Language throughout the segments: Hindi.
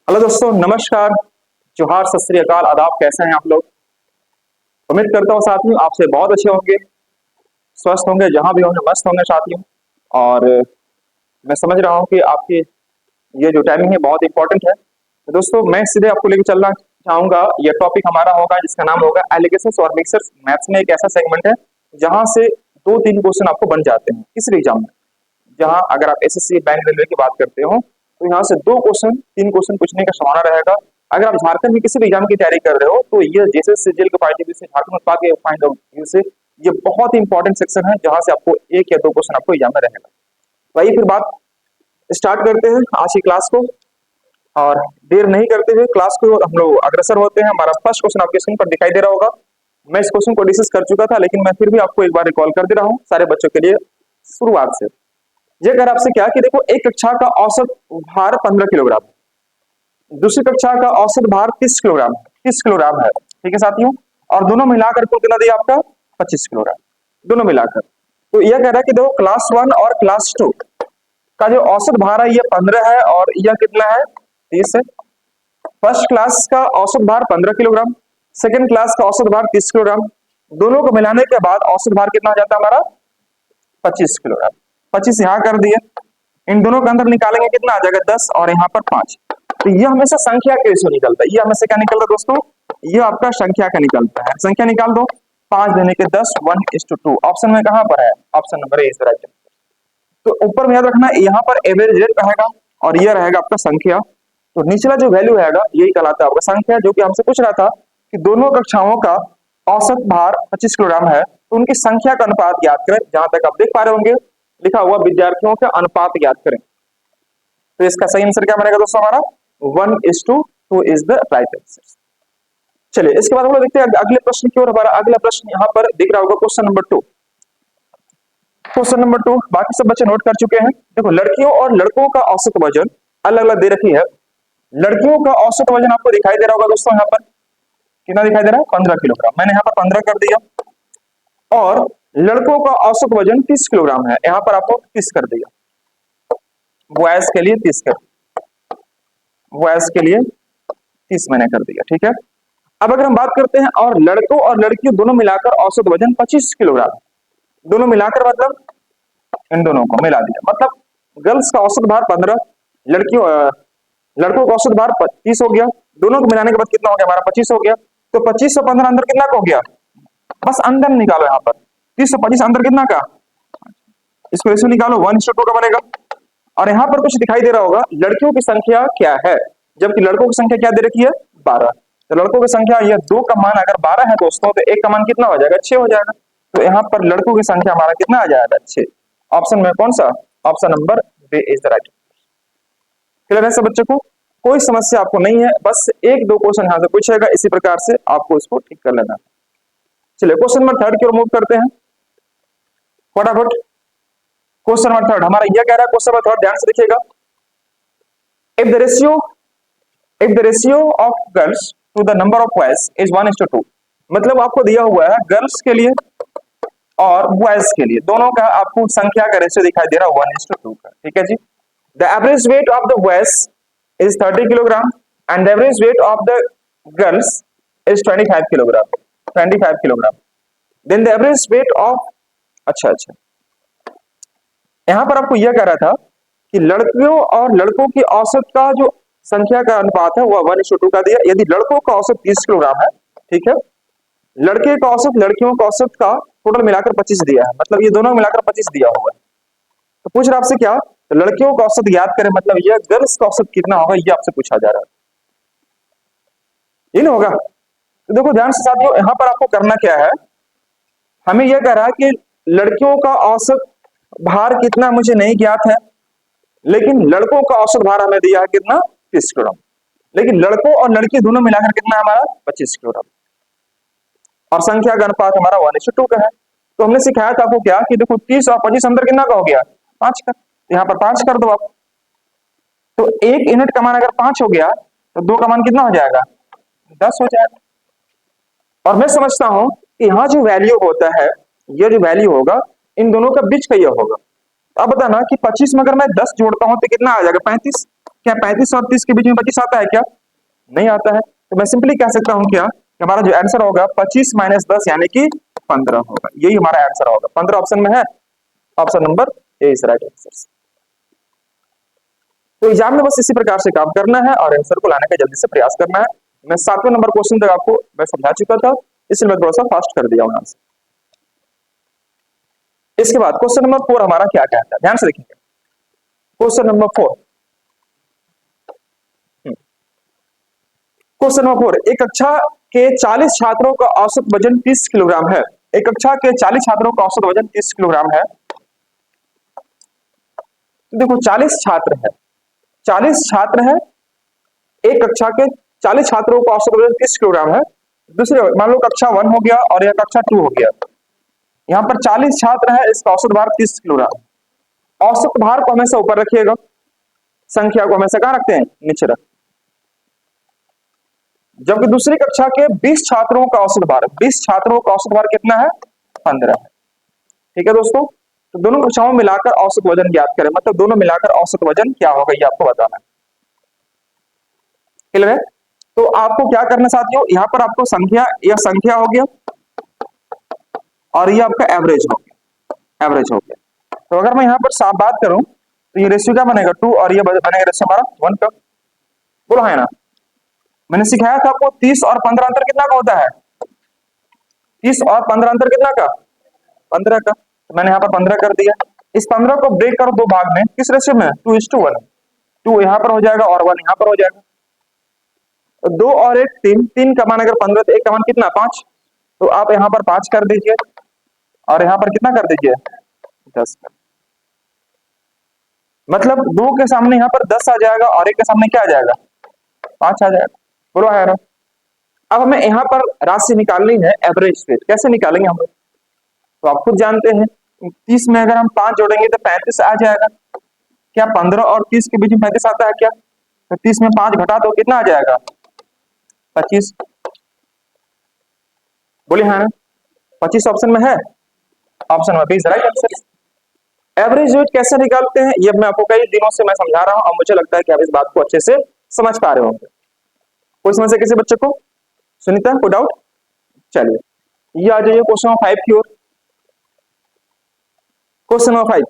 हेलो दोस्तों, नमस्कार, जोहार, सत श्री अकाल, आदाब। कैसे हैं आप लोग? उम्मीद करता हूँ साथियों आपसे बहुत अच्छे होंगे, स्वस्थ होंगे, जहां भी होंगे मस्त होंगे साथियों। और मैं समझ रहा हूँ कि आपकी ये जो टाइमिंग है बहुत इंपॉर्टेंट है। तो दोस्तों मैं सीधे आपको लेकर चलना चाहूंगा। ये टॉपिक हमारा होगा जिसका नाम होगा एलिगेशंस और मिक्सर्स। मैथ्स में एक ऐसा सेगमेंट है जहां से दो तीन क्वेश्चन आपको बन जाते हैं किसी भी एग्जाम में। जहां अगर आप एसएससी बैंक रेलवे की बात करते हो तो यहाँ से दो क्वेश्चन तीन क्वेश्चन पूछने का संभावना रहेगा। अगर आप झारखंड में किसी भी एग्जाम की तैयारी कर रहे हो तो ये जैसे सीजीएल के पार्टी से झारखंड उत्पाद के फाइंड आउट से ये बहुत ही इंपॉर्टेंट सेक्शन है जहां से आपको एक या दो क्वेश्चन आपको एग्जाम में रहेगा। तो आइए फिर बात स्टार्ट करते हैं आज की क्लास को, और देर नहीं करते हुए क्लास को हम लोग अग्रसर होते हैं। हमारा फर्स्ट क्वेश्चन आपके स्क्रीन पर दिखाई दे रहा होगा। मैं इस क्वेश्चन को डिस्कस कर चुका था लेकिन मैं फिर भी आपको एक बार रिकॉल कर दे रहा हूँ सारे बच्चों के लिए शुरुआत से। ये कह रहा आपसे क्या कि देखो, एक कक्षा का औसत भार 15 किलोग्राम, दूसरी कक्षा का औसत भार 30 किलोग्राम है। ठीक है साथियों, और दोनों मिलाकर कुल कितना दिया आपका 25 किलोग्राम, दोनों मिलाकर। तो यह कह रहा है कि देखो क्लास 1 और क्लास 2 का जो औसत भार है ये 15 है और यह कितना है 30 है। फर्स्ट क्लास का औसत भार 15 किलोग्राम, सेकेंड क्लास का औसत भार 30 किलोग्राम, दोनों को मिलाने के बाद औसत भार कितना हो जाता है हमारा 25 किलोग्राम। 25 यहाँ कर दिए, इन दोनों का अंतर निकालेंगे कितना आ जाएगा 10 और यहाँ पर 5। तो ये हमेशा संख्या के रेशो निकलता है। ये हमेशा क्या निकलता है दोस्तों, ये आपका संख्या का निकलता है। संख्या निकाल दो, 5 देने के 10, 1:2। ऑप्शन में कहां पर है, option number A is the right. तो ऊपर में याद रखना यहाँ पर एवरेज रेट रहेगा और ये रहेगा आपका संख्या। तो निचला जो वैल्यू रहेगा यही कहलाता है आपका संख्या। जो कि हमसे पूछ रहा था कि दोनों कक्षाओं का औसत भार 25 किलोग्राम है तो उनकी संख्या का अनुपात ज्ञात करें। जहां तक आप देख पा रहे होंगे लिखा हुआ विद्यार्थियों का अनुपात ज्ञात करें। तो इसका सही आंसर क्या बनेगा दोस्तों हमारा 1:2 इज द राइट आंसर। चलिए इसके बाद हम लोग देखते हैं अगले प्रश्न की ओर। हमारा अगला प्रश्न यहाँ पर दिख रहा होगा क्वेश्चन नंबर 2। क्वेश्चन नंबर 2 बाकी सब बच्चे नोट कर चुके हैं। देखो, लड़कियों और लड़कों का औसत वजन अलग अलग दे रखी है। लड़कियों का औसत वजन आपको दिखाई दे रहा होगा दोस्तों, यहाँ पर कितना दिखाई दे रहा है 15 किलोग्राम। मैंने यहाँ पर 15 कर दिया। और लड़कों का औसत वजन 30 किलोग्राम है, यहाँ पर आपको 30 कर दिया। बॉयज के लिए 30 कर, बॉयज के लिए 30 मैंने कर दिया। ठीक है, अब अगर हम बात करते हैं और लड़कों और लड़कियों दोनों मिलाकर औसत वजन 25 किलोग्राम, दोनों मिलाकर मतलब इन दोनों को मिला दिया, मतलब गर्ल्स का औसत भार 15, लड़कियों लड़कों का औसत भार 30 हो गया। दोनों को मिलाने के बाद कितना हो गया हमारा 25 हो गया। तो 25 और 15 अंदर कितना का हो गया, बस अंदर निकालो। यहाँ पर 30 और 25 अंदर कितना का, इसको रेशियो निकालो 1:2 का बनेगा। और यहाँ पर कुछ दिखाई दे रहा होगा लड़कियों की संख्या क्या है, जबकि लड़कों की संख्या क्या दे रखी है 12। तो लड़कों की संख्या ये 2 का मान अगर 12 है दोस्तों तो 1 का मान कितना हो जाएगा 6 हो जाएगा। तो यहाँ पर लड़कों की संख्या हमारा कितना आ जाएगा 6। ऑप्शन में कौन सा, option number B is the right. Clear है सब बच्चों को, कोई समस्या आपको नहीं है, बस एक दो क्वेश्चन यहाँ से पूछेगा, इसी प्रकार से आपको इसको ठीक कर लेना। चलिए क्वेश्चन नंबर 3 की ओर मूव करते हैं फटाफट। क्वेश्चन नंबर 3 हमारा यह कह रहा है, क्वेश्चन नंबर 3 ध्यान से देखिएगा। If the ratio of girls to the number of boys is 1:2, मतलब आपको दिया हुआ है गर्ल्स के लिए और बॉयज के लिए दोनों का आपको संख्या का रेशियो दिखाई दे रहा है 1:2 का। ठीक है जी। The average weight of the boys is 30 kilogram and the average weight of the girls is 25 kilogram, 25 kilogram. Then the average weight of, अच्छा, यहां पर आपको यह कह रहा था कि लड़कियों और लड़कों की औसत का जो संख्या का अनुपात है वह 1:2 का दिया। यदि लड़कों का औसत 30 किलोग्राम है, ठीक है, लड़के का औसत लड़कियों का औसत का टोटल मिलाकर 25 दिया है, मतलब ये दोनों मिलाकर 25 दिया हुआ है। तो पूछ रहा आपसे क्या, तो लड़कियों का औसत याद करें, मतलब यह गर्ल्स का औसत कितना होगा ये आपसे पूछा जा रहा है, ये नहीं होगा। तो देखो ध्यान से साथियों, यहाँ पर आपको करना क्या है, हमें यह कह रहा है कि लड़कियों का औसत भार कितना मुझे नहीं ज्ञात है, लेकिन लड़कों का औसत भार हमें दिया है कितना 30 किलोग्राम, लेकिन लड़कों और लड़की दोनों मिलाकर कितना हमारा 25 किलोग्राम, और संख्या का अनुपात हमारा 1:2 का है। तो हमने सिखाया था आपको क्या कि देखो 30 और 25 अंदर कितना का हो गया 5 का, यहाँ पर 5 कर दो आप। तो 1 यूनिट का मान अगर 5 हो गया तो 2 का मान कितना हो जाएगा 10 हो जाएगा। और मैं समझता हूं कि यहाँ जो वैल्यू होता है, ये जो वैल्यू होगा इन दोनों का बीच का ये होगा। अब बताना कि 25 में अगर मैं 10 जोड़ता हूं तो कितना आ जाएगा 35। क्या 35 और 30 के बीच में 25 आता है क्या? नहीं आता है। तो मैं सिंपली कह सकता हूं क्या कि हमारा जो आंसर होगा 25 माइनस 10 यानी कि 15 होगा। यही हमारा आंसर होगा। 15 ऑप्शन में है, option number A is right answer. तो एग्जाम में बस इसी प्रकार से काम करना है और आंसर को लाने का जल्दी से प्रयास करना है। मैं 7वें नंबर क्वेश्चन तक आपको मैं समझा चुका था, इसलिए मैं थोड़ा सा फास्ट कर दिया हूं आंसर। इसके बाद क्वेश्चन नंबर 4 हमारा क्या कहता है, ध्यान से देखिए। क्वेश्चन नंबर 4, क्वेश्चन नंबर 4, एक कक्षा के 40 छात्रों का औसत वजन 30 किलोग्राम है। एक कक्षा के 40 छात्रों का औसत वजन 30 किलोग्राम है। तो देखो 40 छात्र है, 40 छात्र है, एक कक्षा के 40 छात्रों का औसत वजन 30 किलोग्राम है। दूसरे मान लो कक्षा 1 हो गया और यह कक्षा 2 हो गया। यहाँ पर 40 छात्र है, इसका औसत भार 30 किलोग्राम। औसत भार को हमेशा ऊपर रखिएगा, संख्या को हमेशा कहां रखते हैं, नीचे रख। जबकि दूसरी कक्षा के 20 छात्रों का औसत भार, 20 छात्रों का औसत भार कितना है, 15 है। ठीक है दोस्तों, तो दोनों कक्षाओं में मिलाकर औसत वजन ज्ञात करें, मतलब दोनों मिलाकर औसत वजन क्या होगा ये आपको बताना है। क्लियर है? तो आपको क्या करना साथियों, यहाँ पर आपको संख्या, यह संख्या हो गया और ये आपका एवरेज हो गया, एवरेज हो गया। तो अगर मैं यहाँ पर साफ बात करूं तो ये रेशियो क्या बनेगा, 2 और ये बनेगा रेशियो हमारा 1 का। बोलो है ना, मैंने सिखाया था आपको 30 और 15 अंतर कितना का होता है, 30 और 15 अंतर कितना का, 15 का। तो मैंने यहाँ पर 15 कर दिया। इस 15 को ब्रेक करो दो भाग में, किस रेशियो में, 2:1। 2 यहाँ पर हो जाएगा और 1 यहाँ पर हो जाएगा। तो 2 और 1 3, 3 का मान अगर 15 तो 1 का मान कितना, 5। तो आप यहाँ पर 5 कर दीजिए और यहाँ पर कितना कर दीजिए, 10 कर। मतलब 2 के सामने यहाँ पर 10 आ जाएगा और 1 के सामने क्या आ जाएगा, 5 आ जाएगा। बोलो है ना। अब हमें यहाँ पर राशि निकालनी है एवरेज रेट, कैसे निकालेंगे हम लोग, तो आप खुद जानते हैं 30 में अगर हम 5 जोड़ेंगे तो 35 आ जाएगा। क्या 15 और 30 के बीच में 35 आता है क्या, तो 30 में 5 घटा दो कितना आ जाएगा, 25। बोलिए हाँ ना, 25 ऑप्शन में है, option number B is right answer. Average rate कैसे निकालते हैं ये मैं आपको कई दिनों से मैं समझा रहा हूं और मुझे लगता है कि आप इस बात को अच्छे से समझ पा रहे होंगे। कोई समस्या किसी बच्चे को, सुनीता कोई डाउट? चलिए ये आ जाइए क्वेश्चन नंबर 5 की ओर। क्वेश्चन नंबर 5,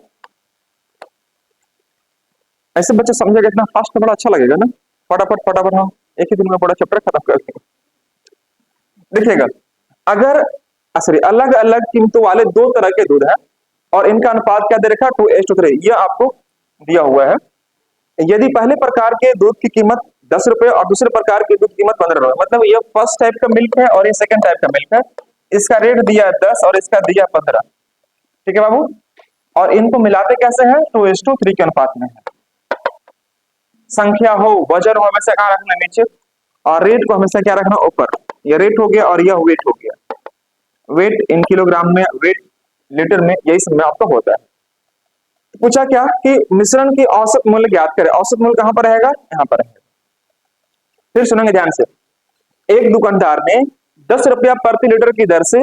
ऐसे बच्चे समझेगा इतना फास्ट तो बड़ा अच्छा लगेगा ना, फटाफट फटाफट हम एक ही दिन में पूरा चैप्टर खत्म कर देंगे। देखिएगा, अगर सॉरी अलग अलग कीमतों वाले दो तरह के दूध है और इनका अनुपात क्या दे रखा है, 2:3, यह आपको दिया हुआ है। यदि पहले प्रकार के दूध की कीमत 10 रुपए और दूसरे प्रकार की दूध की कीमत 15 रुपए, मतलब ये फर्स्ट टाइप का मिल्क है और ये सेकंड टाइप का मिल्क है, इसका रेट दिया 10 और इसका दिया 15। ठीक है बाबू, और इनको मिलाते कैसे हैं, 2:3 के अनुपात में है। संख्या हो, वजन हो, हमेशा कहाँ रखना, नीचे, और रेट को हमेशा क्या रखना, ऊपर। यह रेट हो गया और यह वेट हो गया। वेट इन किलोग्राम में, वेट लीटर में, यही सब में आपका होता है। तो पूछा क्या कि मिश्रण की औसत मूल्य ज्ञात करें। औसत मूल्य कहां पर रहेगा, यहाँ पर रहेगा। फिर सुनेंगे ध्यान से। एक दुकानदार ने 10 रुपया प्रति लीटर की दर से,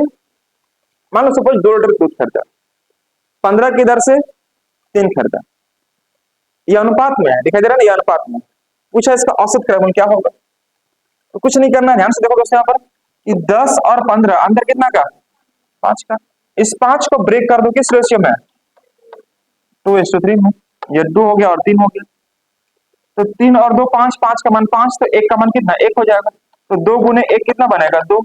मान लो सपोज 2 लीटर दूध खरीदा, 15 की दर से 3 खरीदा। यह अनुपात में है, दिखाई दे रहा है ना, यह अनुपात में। पूछा इसका औसत क्रम क्या होगा, तो कुछ नहीं करना, ध्यान से देखो दोस्तों यहाँ पर कि 10 और 15 अंदर कितना का, 5 का। इस 5 को ब्रेक कर दो किस रेशियो में, 2:3 में। ये 2 हो गया और 3 हो गया, तो 3 और 2 5, 5 का मान 5, तो 1 का मान कितना, 1 हो जाएगा। तो 2 गुने 1 कितना बनेगा, 2,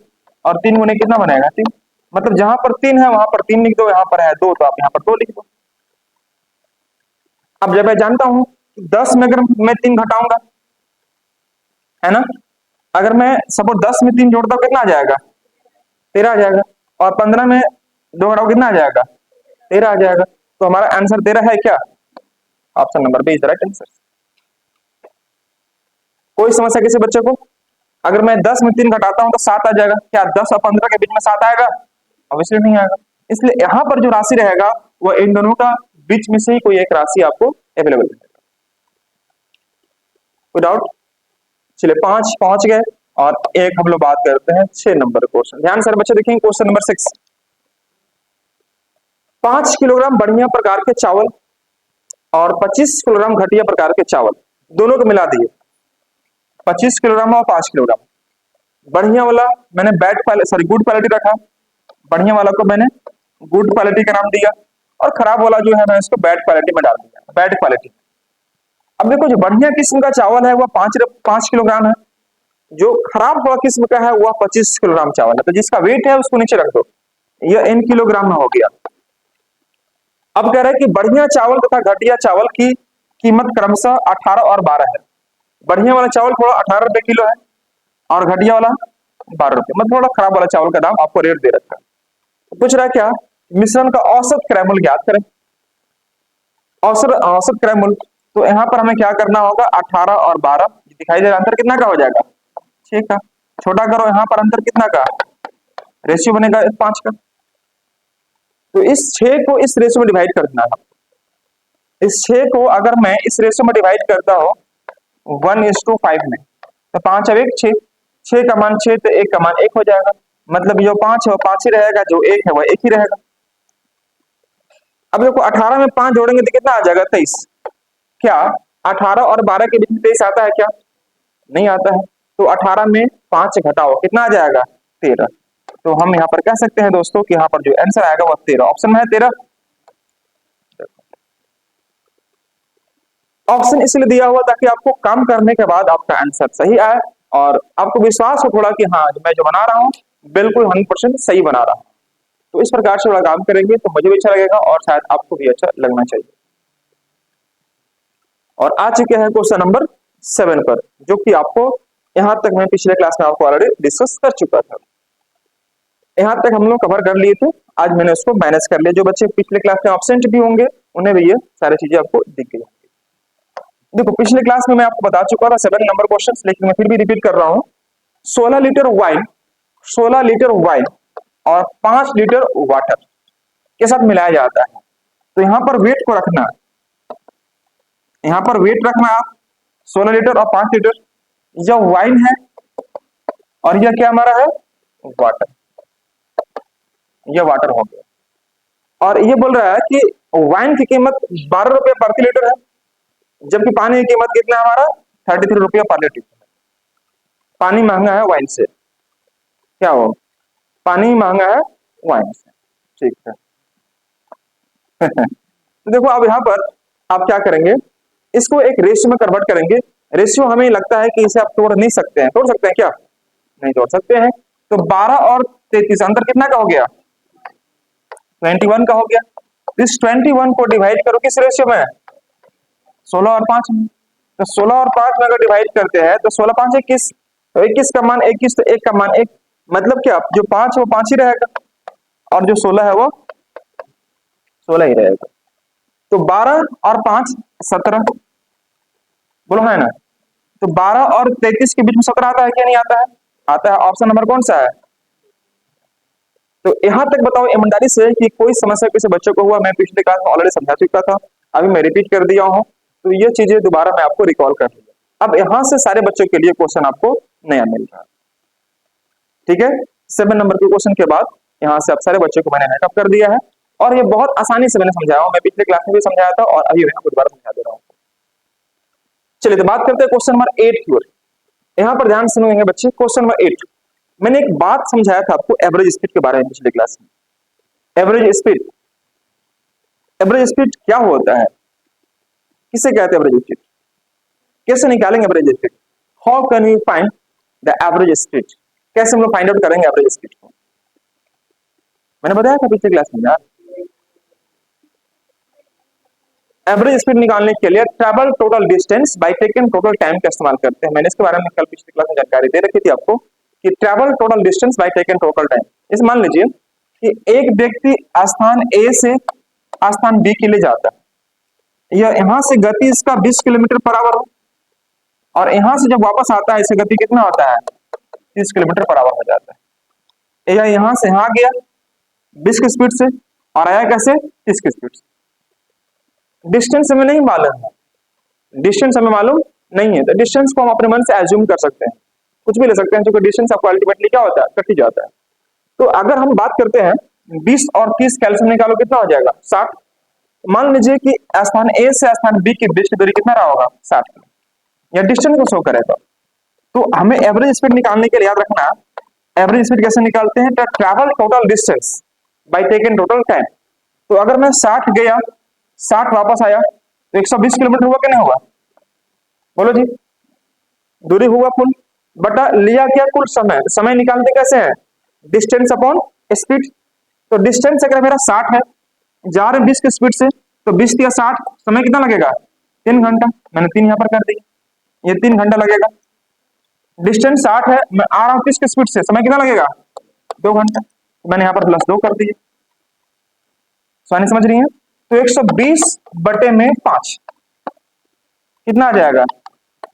और 3 गुने कितना बनेगा, 3। मतलब जहां पर 3 है वहां पर 3 लिख दो, यहाँ पर है 2 तो आप यहाँ पर 2 लिख दो। अब जब मैं जानता हूं 10 में अगर मैं 3 घटाऊंगा, है ना, अगर मैं सपोज 10 में 3 जोड़ता हूं कितना आ जाएगा, 13 आ जाएगा, और 15 में 2 घटाओ कितना आ जाएगा, 13 आ जाएगा। तो हमारा आंसर 13 है क्या, option number B is right answer. कोई समस्या किसी बच्चे को, अगर मैं 10 में 3 घटाता हूं तो 7 आ जाएगा। क्या 10 और 15 के बीच में 7 आएगा, ऑब्वियसली नहीं आएगा। इसलिए यहां पर जो राशि रहेगा वह इन दोनों का बीच में से ही कोई एक राशि आपको अवेलेबल रहेगा। कोई डाउट? चलिए 5 पहुंच गए और एक हम लोग बात करते हैं 6 नंबर क्वेश्चन। ध्यान से बच्चे देखेंगे क्वेश्चन नंबर 6। 5 किलोग्राम बढ़िया प्रकार के चावल और 25 किलोग्राम घटिया प्रकार के चावल दोनों को मिला दिए, 25 किलोग्राम और 5 किलोग्राम। बढ़िया वाला मैंने गुड क्वालिटी रखा, बढ़िया वाला को मैंने गुड क्वालिटी का नाम दिया, और खराब वाला जो है मैं इसको बैड क्वालिटी में डाल दिया, बैड क्वालिटी। अब देखो जो बढ़िया किस्म का चावल है वह 5 किलोग्राम है, जो खराब वाला किस्म का है वह 25 किलोग्राम चावल है। तो जिसका वेट है उसको नीचे रख दो, यह इन किलोग्राम में हो गया। अब कह रहे हैं कि बढ़िया चावल तथा घटिया चावल की कीमत क्रमशः 18 और 12 है। बढ़िया वाला चावल थोड़ा 18 रुपए किलो है और घटिया वाला 12 रुपए, मतलब थोड़ा खराब वाला चावल का दाम आपको रेट दे रखा है। तो पूछ रहा है क्या, मिश्रण का औसत क्रय मूल्य ज्ञात करें। औसत क्रय मूल्य, तो यहाँ पर हमें क्या करना होगा, 18 और 12 दिखाई दे रहा अंतर कितना का हो जाएगा, 6 का। छोटा करो, यहाँ पर अंतर कितना का, रेशियो बनेगा 5 का। तो इस 6 को इस रेशियो में डिवाइड कर देना है। इस 6 को अगर मैं इस रेशियो में डिवाइड करता हूं 1:5 में, तो 5 अब 1 6, 6 का मान 6 तो 1 का मान 1 हो जाएगा, मतलब जो 5 है वो 5 ही रहेगा, जो 1 है वह 1 ही रहेगा। अब देखो 18 में 5 जोड़ेंगे तो कितना आ जाएगा, 23। क्या 18 और 12 के बीच में 23 आता है क्या, नहीं आता है। तो 18 में 5 घटाओ कितना आ जाएगा, 13। तो हम यहाँ पर कह सकते हैं दोस्तों कि यहाँ पर जो आंसर आएगा वह 13, ऑप्शन में है 13। ऑप्शन इसलिए दिया हुआ ताकि आपको काम करने के बाद आपका आंसर सही आए और आपको विश्वास हो थोड़ा कि हाँ मैं जो बना रहा हूँ बिल्कुल 100% सही बना रहा हूँ। तो इस प्रकार से थोड़ा काम करेंगे तो मुझे भी अच्छा लगेगा और शायद आपको भी अच्छा लगना चाहिए। और आ चुके हैं क्वेश्चन नंबर 7 पर, जो कि आपको यहाँ तक मैं पिछले क्लास में आपको ऑलरेडी डिस्कस कर चुका था। यहाँ तक हम लोग कवर कर लिए थे, आज मैंने उसको मैनेज कर लिया। जो बच्चे पिछले क्लास में एब्सेंट भी होंगे उन्हें भी ये सारी चीजें आपको दिख गई होंगी। देखो पिछले क्लास में मैं आपको बता चुका था 7 नंबर क्वेश्चन, लेकिन मैं फिर भी रिपीट कर रहा हूँ। 16 लीटर वाइन और 5 लीटर वाटर के साथ मिलाया जाता है। तो यहाँ पर वेट को रखना, यहाँ पर वेट रखना आप 16 लीटर और 5 लीटर, यह वाइन है और यह क्या हमारा है, वाटर, यह वाटर हो गया। और ये बोल रहा है कि वाइन की कीमत 12 रुपये प्रति लीटर है, जबकि पानी की कीमत कितना है हमारा, 33 रुपये पर लीटर। पानी महंगा है वाइन से, क्या हो, पानी महंगा है वाइन से, ठीक है। तो देखो अब यहाँ पर आप क्या करेंगे, इसको एक रेशियो में कन्वर्ट करेंगे। रेशियो हमें लगता है कि इसे आप तोड़ नहीं सकते हैं, तोड़ सकते हैं क्या, नहीं तोड़ सकते हैं। तो 12 और 33 अंतर कितना का हो गया, 21 का हो गया। इस 21 को डिवाइड करो किस रेशियो में, 16 और 5 में। तो 16 और 5 में अगर डिवाइड करते हैं तो 16 5 21, तो 21 का मान 21 तो 1 का मान 1, मतलब क्या जो 5 है वो 5 ही रहेगा और जो 16 है वो 16 ही रहेगा। तो 12 और 5 17, बोलो है ना। तो 12 और 33 के बीच में 17 आता है क्या, नहीं आता है, आता है। ऑप्शन नंबर कौन सा है। तो यहां तक बताओ ईमानदारी से कि कोई समस्या किसी बच्चे को हुआ, मैं पिछले क्लास में ऑलरेडी समझा चुका था, अभी मैं रिपीट कर दिया हूं, तो ये चीजें दोबारा मैं आपको रिकॉल कर लिया। अब यहां से सारे बच्चों के लिए क्वेश्चन आपको नया मिल रहा है, ठीक है। 7 नंबर के क्वेश्चन के बाद यहाँ से आप सारे बच्चों को मैंने मेकअप कर दिया है और ये बहुत आसानी से मैंने समझाया हूं, मैं पिछले क्लास में भी समझाया था और अभी मैं आपको दोबारा समझा दे रहा हूँ। चलिए तो बात करते हैं क्वेश्चन नंबर 8 की ओर। यहाँ पर ध्यान सुनेंगे बच्चे, क्वेश्चन नंबर 8 मैंने एक बात समझाया था आपको एवरेज स्पीड के बारे में पिछले क्लास में। एवरेज स्पीड क्या होता है, किसे कहते हैं एवरेज स्पीड, कैसे निकालेंगे average speed, how can we find the average speed, कैसे हम लोग फाइंड आउट करेंगे एवरेज स्पीड को, मैंने बताया था पिछले क्लास में यार। एवरेज स्पीड निकालने के लिए travel total distance by taking total time का इस्तेमाल करते हैं। मैंने इसके बारे में कल पिछले क्लास में जानकारी दे रखी थी आपको कि travel total distance by taking total time. इस मान लीजिए कि एक व्यक्ति स्थान ए से स्थान बी के लिए जाता है, यह यहां से गति इसका 20 किलोमीटर पर आवर हो और यहां से जब वापस आता है इसकी गति कितना होता है, 30 किलोमीटर पर आवर हो जाता है। यह यहां से यहां गया 20 की स्पीड से और आया कैसे, 30 की स्पीड से। डिस्टेंस हमें नहीं मालूम है, डिस्टेंस हमें मालूम नहीं है, तो डिस्टेंस को हम अपने मन से एज्यूम कर सकते हैं, कुछ भी ले सकते हैं, क्योंकि डिस्टेंस आपको अल्टीमेटली क्या होता है, कट ही जाता है। तो अगर हम बात करते हैं 20 और 30 कैल्सियम निकालो कितना हो जाएगा, 60। मान लीजिए कि स्थान ए से स्थान बी के बीच की दूरी कितना रहा होगा, 60। या डिस्टेंस को शो करेगा। तो हमें एवरेज स्पीड निकालने के लिए याद रखना, एवरेज स्पीड कैसे निकालते हैं, travel total distance by taken total time. तो अगर मैं 60 गया 60 वापस आया तो 120 किलोमीटर हुआ कि नहीं हुआ, बोलो जी, दूरी हुआ कुल, बटा लिया क्या कुल समय। समय निकालते कैसे हैं, डिस्टेंस अपॉन स्पीड। तो डिस्टेंस अगर मेरा 60 है, जा रहे 20 की स्पीड से, तो 20 या 60, समय कितना लगेगा, 3 घंटा। मैंने 3 यहाँ पर कर दी, ये 3 घंटा लगेगा। डिस्टेंस 60 है, मैं आ रहा हूँ 30 की स्पीड से, समय कितना लगेगा, 2 घंटा। मैंने यहाँ पर +2 कर दिए। स्वानी समझ रही है। तो 120 बटे में 5 कितना आ जाएगा,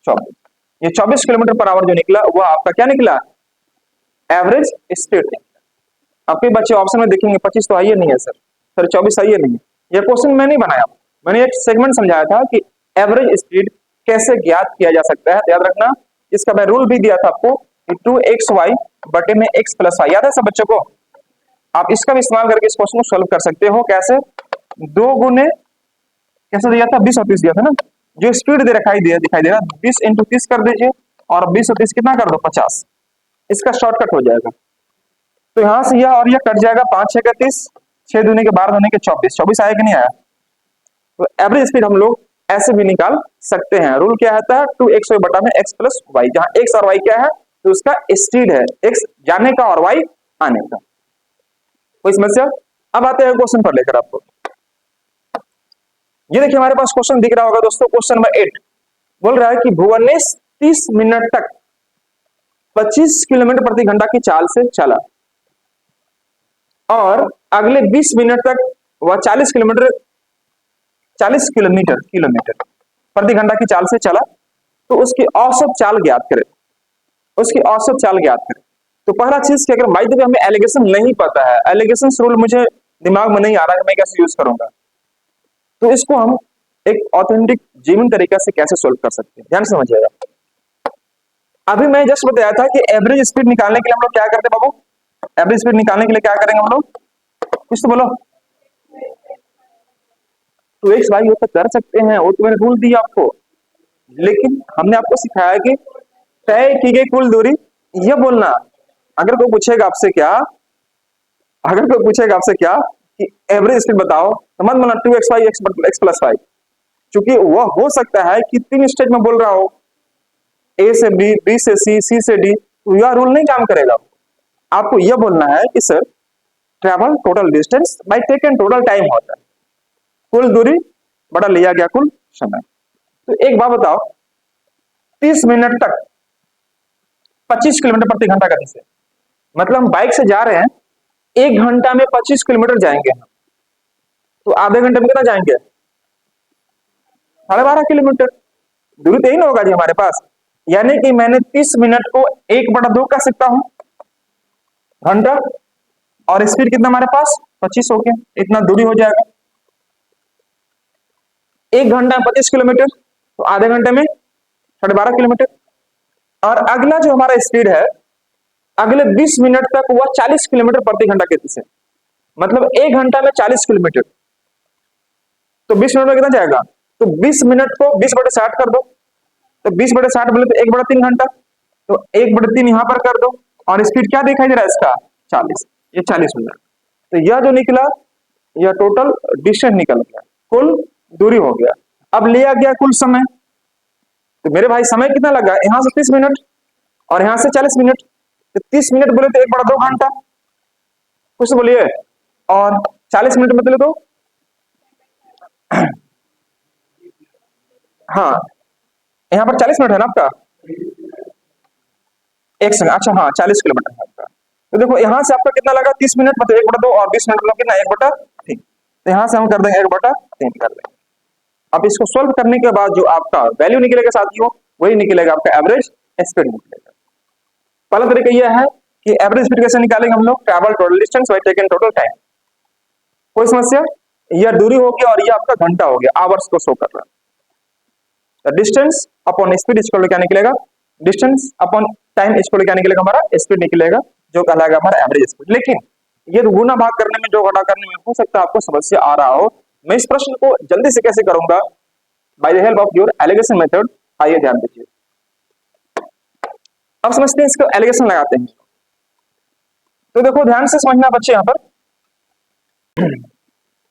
24। ये 24 किलोमीटर पर आवर जो निकला वो आपका क्या निकला, एवरेज स्पीड निकला। आपके बच्चे ऑप्शन में देखेंगे 25 तो आइए नहीं है सर 24 आइए नहीं है। ये क्वेश्चन मैं नहीं बनाया, मैंने एक सेगमेंट समझाया था कि एवरेज स्पीड कैसे ज्ञात किया जा सकता है। तो याद रखना, इसका मैं रूल भी दिया था आपको कि 2xy बटे में x + y, याद है सब बच्चों को। आप इसका भी इस्तेमाल करके इस क्वेश्चन को सॉल्व कर सकते हो। कैसे, 2 गुने कैसे दिया था, 20 और 30 दिया था ना, जो स्पीड दे दिखाई दे रहा 20 × 30 कर दीजिए, और 20 और 30 कितना कर दो, 50। इसका शॉर्टकट हो जाएगा। तो यहां से यह और यह कट जाएगा, 5 6 का 30, 6 दूने के 12 दूने के 24, 24 आया कि नहीं आया। तो एवरेज स्पीड हम लोग ऐसे भी निकाल सकते हैं। रूल क्या रहता है, 2xy बटा में x + y, जहां x और y क्या है, तो उसका स्पीड है, x जाने का और y आने का। कोई समस्या। अब आते हैं क्वेश्चन पर लेकर आपको। ये देखिए हमारे पास क्वेश्चन दिख रहा होगा दोस्तों, क्वेश्चन नंबर 8 बोल रहा है कि भुवनेश 30 मिनट तक 25 किलोमीटर प्रति घंटा की चाल से चला और अगले 20 मिनट तक वह 40 किलोमीटर प्रति घंटा की चाल से चला, तो उसकी औसत चाल ज्ञात करें। उसकी औसत चाल ज्ञात करें। तो पहला चीज क्या करें, भाई देखिए हमें एलिगेशन नहीं पता है, एलिगेशन रूल मुझे दिमाग में नहीं आ रहा है मैं कैसे यूज करूंगा। तो इसको हम एक ऑथेंटिक जीवन तरीका से कैसे सोल्व कर सकते हैं, ध्यान से समझिएगा। अभी मैं जस्ट बताया था कि एवरेज स्पीड निकालने के लिए हम लोग क्या करते हैं बाबू, एवरेज स्पीड निकालने के लिए क्या करेंगे हम लोग, कुछ तो बोलो। तो एक भाई वो तो कर सकते हैं, वो तो मैंने रूल दिया आपको, लेकिन हमने आपको सिखाया कि तय की गई कुल दूरी, ये बोलना। अगर कोई पूछेगा आपसे क्या कि एवरेज स्पीड बताओ, तो मत बोलना 2xy x + y, क्योंकि वह हो सकता है कि 3 स्टेज में बोल रहा हो, ए से बी, बी से सी, सी से डी, तो यह रूल नहीं काम करेगा। आपको यह बोलना है कि sir travel total distance by taken total time होता है, कुल दूरी बड़ा लिया गया कुल समय। तो एक बात बताओ, 30 मिनट तक 25 किलोमीटर प्रति घंटा गति से, मतलब हम बाइक से जा रहे हैं, 1 घंटा में 25 किलोमीटर जाएंगे, तो आधे घंटे में कितना जाएंगे, 12.5 किलोमीटर। दूरी तो यही ना होगा जी हमारे पास। यानी कि मैंने 30 मिनट को 1/2 कर सकता हूं घंटा, और स्पीड कितना हमारे पास 25 हो गया, इतना दूरी हो जाएगा। 1 घंटा में 25 किलोमीटर, तो आधे घंटे में 12.5 किलोमीटर। और अगला जो हमारा स्पीड है, अगले 20 मिनट तक वह 40 किलोमीटर प्रति घंटा गति से, मतलब 1 घंटा में 40 किलोमीटर, तो 20 मिनट में कितना जाएगा, तो 20 मिनट को 20/60 कर दो, तो 20/60 बोले तो 1/3 घंटा, तो 1/3 यहां पर कर दो, और स्पीड क्या दिखाई दे रहा है इसका, 40, ये 40 हो जाएगा। तो यह जो निकला, यह टोटल डिस्टेंस निकल गया, कुल दूरी हो गया। अब लिया गया कुल समय, तो मेरे भाई समय कितना लगा, यहां से 30 मिनट और यहां से 40 मिनट, तो 30 मिनट बोले तो 1/2 घंटा, कुछ तो बोलिए, और 40 मिनट मतलब तो हाँ यहाँ पर 40 मिनट है ना आपका, एक सेकंड, अच्छा हाँ 40 किलोमीटर है आपका। तो देखो यहाँ से आपका कितना लगा, 30 मिनट मतलब 1/2, और 20 मिनट मतलब कितना, 1/3। तो यहाँ से हम कर देंगे 1/3 कर देंगे। अब इसको सोल्व करने के बाद जो आपका वैल्यू निकलेगा साथियों, वही निकलेगा आपका एवरेज स्पीड निकलेगा। पहला तरीका यह है कि एवरेज स्पीड कैसे निकालेंगे हम लोग, travel total distance by taken total time. कोई समस्या, यह दूरी हो गया और यह आपका घंटा हो गया, आवर्स को शो कर रहा है। डिस्टेंस अपॉन स्पीड इसको क्या निकलेगा, डिस्टेंस अपॉन टाइम इसको क्या निकलेगा, हमारा स्पीड निकलेगा, जो कहलाएगा हमारा एवरेज स्पीड। लेकिन ये गुना भाग करने में, जो घटा करने में हो सकता है आपको समस्या आ रहा हो, मैं इस प्रश्न को जल्दी से कैसे करूंगा, by the help of your alligation method. आइए ध्यान दीजिए। अब समझते हैं इसको एलिगेशन लगाते हैं। तो देखो ध्यान से समझना बच्चे, यहां पर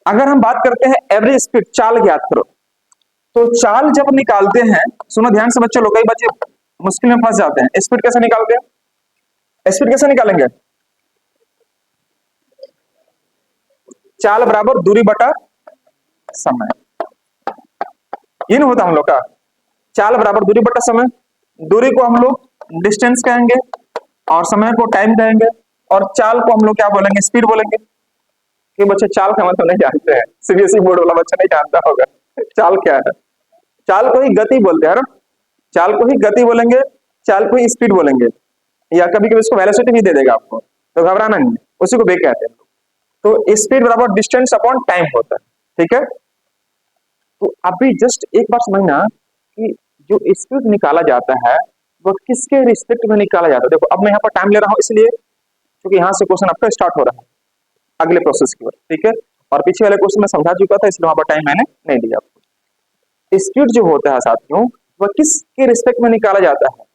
अगर हम बात करते हैं एवरेज स्पीड, चाल ज्ञात करो, तो चाल जब निकालते हैं, सुनो ध्यान से बच्चे लोग, कई बच्चे मुश्किल में फंस जाते हैं। स्पीड कैसे निकालते हैं? स्पीड कैसे निकालेंगे? चाल बराबर दूरी बटा समय, ये नहीं होता हम लोग का? चाल बराबर दूरी बटा समय, दूरी को हम लोग डिस्टेंस कहेंगे और समय को टाइम कहेंगे, और चाल को हम लोग क्या बोलेंगे? स्पीड बोलेंगे। ये बच्चे चाल का मतलब नहीं जानते हैं, सीबीएसई बोर्ड वाला बच्चा नहीं जानता होगा चाल क्या है। चाल को ही गति बोलते हैं ना, चाल को ही गति बोलेंगे, चाल को ही स्पीड बोलेंगे, या कभी कभी इसको वेलोसिटी भी दे देगा आपको, तो घबराना नहीं, उसी को वेग कहते हैं। तो स्पीड बराबर डिस्टेंस अपॉन टाइम होता है, ठीक है। तो अभी जस्ट एक बार समझना कि जो स्पीड निकाला जाता है वो किसके रिस्पेक्ट में निकाला जाता है। देखो अब मैं यहाँ पर टाइम ले रहा हूँ इसलिए क्योंकि यहाँ से क्वेश्चन आपका स्टार्ट हो रहा है अगले प्रोसेस की ओर, ठीक है। और पीछे वाले क्वेश्चन में समझा चुका था, इसलिए वहां पर टाइम मैंने नहीं दिया आपको। स्पीड जो होता है साथियों, वह किसके रिस्पेक्ट में निकाला जाता है?